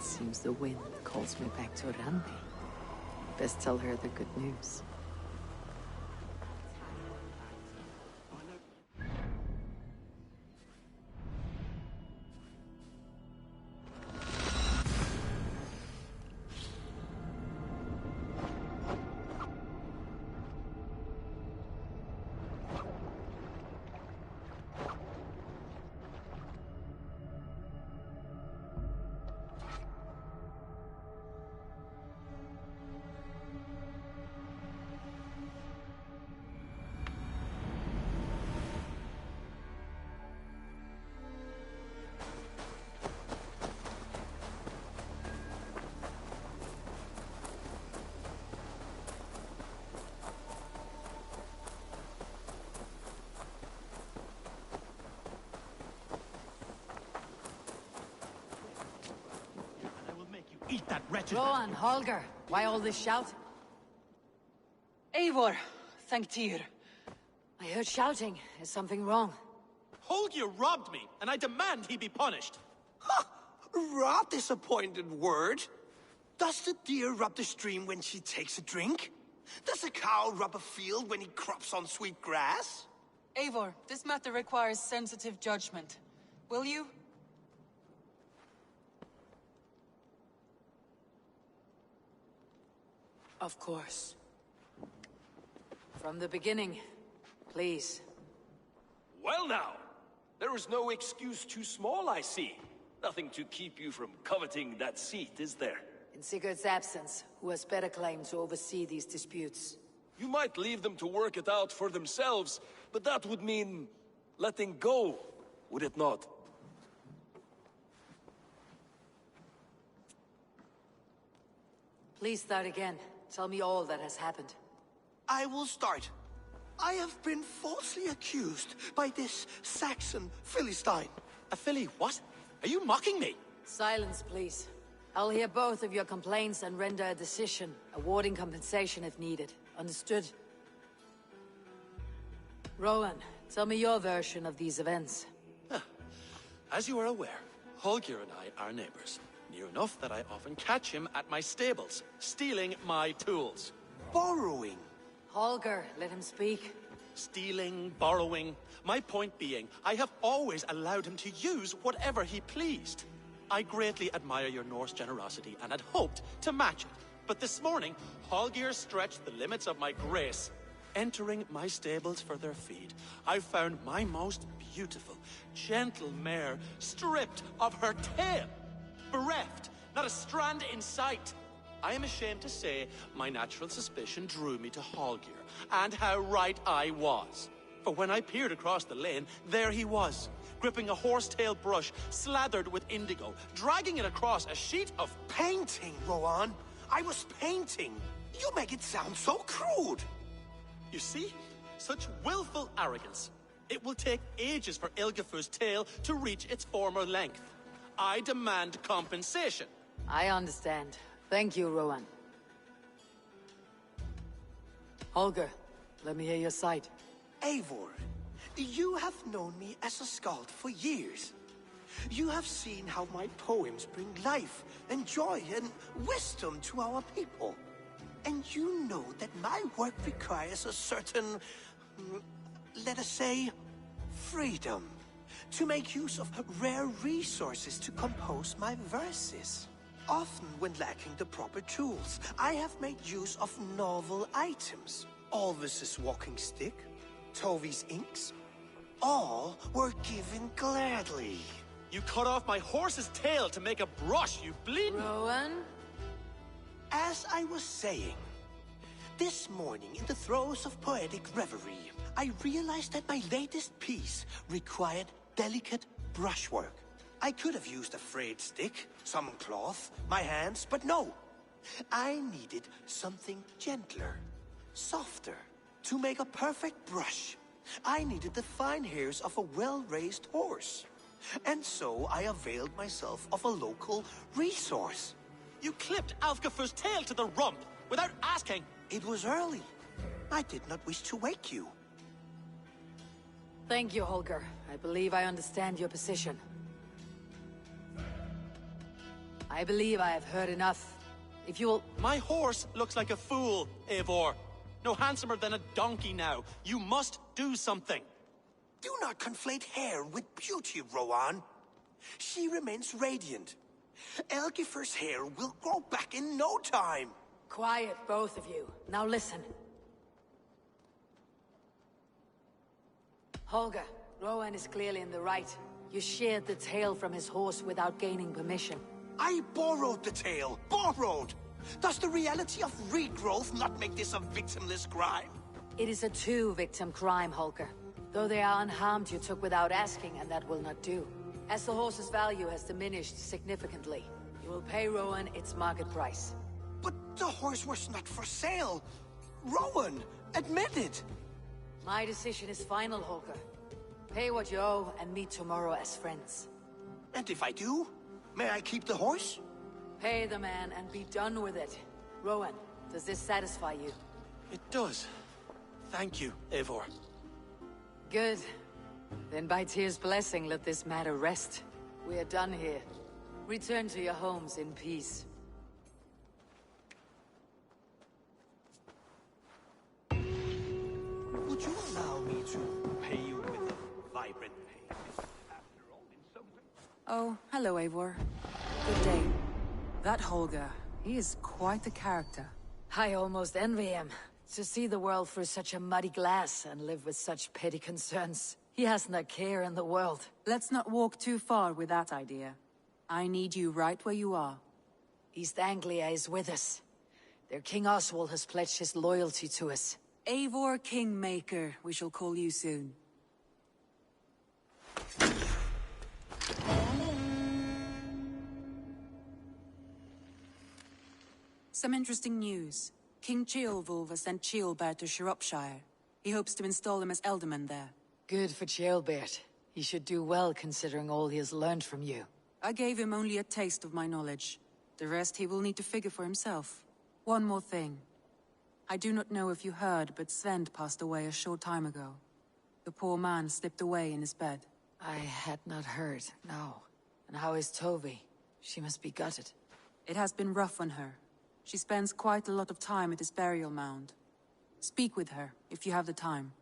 Speaker 1: Seems the wind calls me back to Randi. Best tell her the good news.
Speaker 17: Eat that wretched...
Speaker 1: Rowan, Holger, why all this shout?
Speaker 2: Eivor, thank Tyr.
Speaker 1: I heard shouting. Is something wrong?
Speaker 17: Holger robbed me, and I demand he be punished.
Speaker 11: Ha! Rot disappointed word. Does the deer rub the stream when she takes a drink? Does a cow rub a field when he crops on sweet grass?
Speaker 2: Eivor, this matter requires sensitive judgment. Will you?
Speaker 1: Of course. From the beginning, please.
Speaker 17: Well now, there is no excuse too small, I see. Nothing to keep you from coveting that seat, is there?
Speaker 1: In Sigurd's absence, who has better claim to oversee these disputes?
Speaker 17: You might leave them to work it out for themselves, but that would mean letting go, would it not?
Speaker 1: Please start again. Tell me all that has happened.
Speaker 11: I will start. I have been falsely accused by this Saxon Philistine.
Speaker 17: A Philly what? Are you mocking me?
Speaker 1: Silence, please. I'll hear both of your complaints and render a decision, awarding compensation if needed. Understood? Rowan, tell me your version of these events.
Speaker 17: As you are aware, Holger and I are neighbors. Near enough that I often catch him at my stables, stealing my tools.
Speaker 11: Borrowing.
Speaker 1: Holger, let him speak.
Speaker 17: Stealing, borrowing. My point being, I have always allowed him to use whatever he pleased. I greatly admire your Norse generosity and had hoped to match it. But this morning, Holger stretched the limits of my grace. Entering my stables for their feed, I found my most beautiful, gentle mare stripped of her tail. Bereft, not a strand in sight. I am ashamed to say my natural suspicion drew me to Holger, and how right I was. For when I peered across the lane, there he was, gripping a horsetail brush slathered with indigo, dragging it across a sheet of...
Speaker 11: Painting, Rowan. I was painting. You make it sound so crude.
Speaker 17: You see? Such willful arrogance. It will take ages for Ilgefu's tail to reach its former length. I demand compensation.
Speaker 1: I understand. Thank you, Rowan. Holger, let me hear your side.
Speaker 11: Eivor, you have known me as a skald for years. You have seen how my poems bring life and joy and wisdom to our people. And you know that my work requires a certain, let us say, freedom. To make use of rare resources to compose my verses. Often when lacking the proper tools, I have made use of novel items. Alvis's walking stick, Tovi's inks, all were given gladly.
Speaker 17: You cut off my horse's tail to make a brush, you bleeding...
Speaker 1: Rowan?
Speaker 11: As I was saying, this morning in the throes of poetic reverie, I realized that my latest piece required delicate brushwork.
Speaker 7: I could have used a frayed stick, some cloth, my hands, but no. I needed something gentler, softer, to make a perfect brush. I needed the fine hairs of a well-raised horse. And so I availed myself of a local resource.
Speaker 17: You clipped Alfgafu's tail to the rump without asking.
Speaker 7: It was early. I did not wish to wake you.
Speaker 1: Thank you, Holger. I believe I understand your position. I believe I have heard enough. If you will...
Speaker 17: My horse looks like a fool, Eivor. No handsomer than a donkey now. You must do something.
Speaker 7: Do not conflate hair with beauty, Rowan. She remains radiant. Elgifer's hair will grow back in no time.
Speaker 1: Quiet, both of you. Now listen. Holger, Rowan is clearly in the right. You sheared the tail from his horse without gaining permission.
Speaker 7: I borrowed the tail. Borrowed! Does the reality of regrowth not make this a victimless crime?
Speaker 1: It is a two-victim crime, Holger. Though they are unharmed, you took without asking, and that will not do. As the horse's value has diminished significantly, you will pay Rowan its market price.
Speaker 7: But the horse was not for sale. Rowan, admit it.
Speaker 1: My decision is final, Holger. Pay what you owe and meet tomorrow as friends.
Speaker 7: And if I do, may I keep the horse?
Speaker 1: Pay the man and be done with it. Rowan, does this satisfy you?
Speaker 17: It does. Thank you, Eivor.
Speaker 1: Good. Then by Tyr's blessing, let this matter rest. We are done here. Return to your homes in peace.
Speaker 11: Would you allow me to pay you with a vibrant payment? After all, in some way...
Speaker 2: Oh, hello, Eivor. Good day. That Holger, he is quite the character.
Speaker 1: I almost envy him. To see the world through such a muddy glass and live with such petty concerns. He hasn't a care in the world.
Speaker 2: Let's not walk too far with that idea. I need you right where you are.
Speaker 1: East Anglia is with us. Their King Oswald has pledged his loyalty to us.
Speaker 2: Eivor Kingmaker, we shall call you soon. Some interesting news. King Ceolwulf has sent Ceolbert to Shropshire. He hopes to install him as Elderman there.
Speaker 1: Good for Ceolbert. He should do well considering all he has learned from you.
Speaker 2: I gave him only a taste of my knowledge. The rest he will need to figure for himself. One more thing. I do not know if you heard, but Svend passed away a short time ago. The poor man slipped away in his bed.
Speaker 1: I had not heard, no. And how is Tovi? She must be gutted.
Speaker 2: It has been rough on her. She spends quite a lot of time at his burial mound. Speak with her, if you have the time.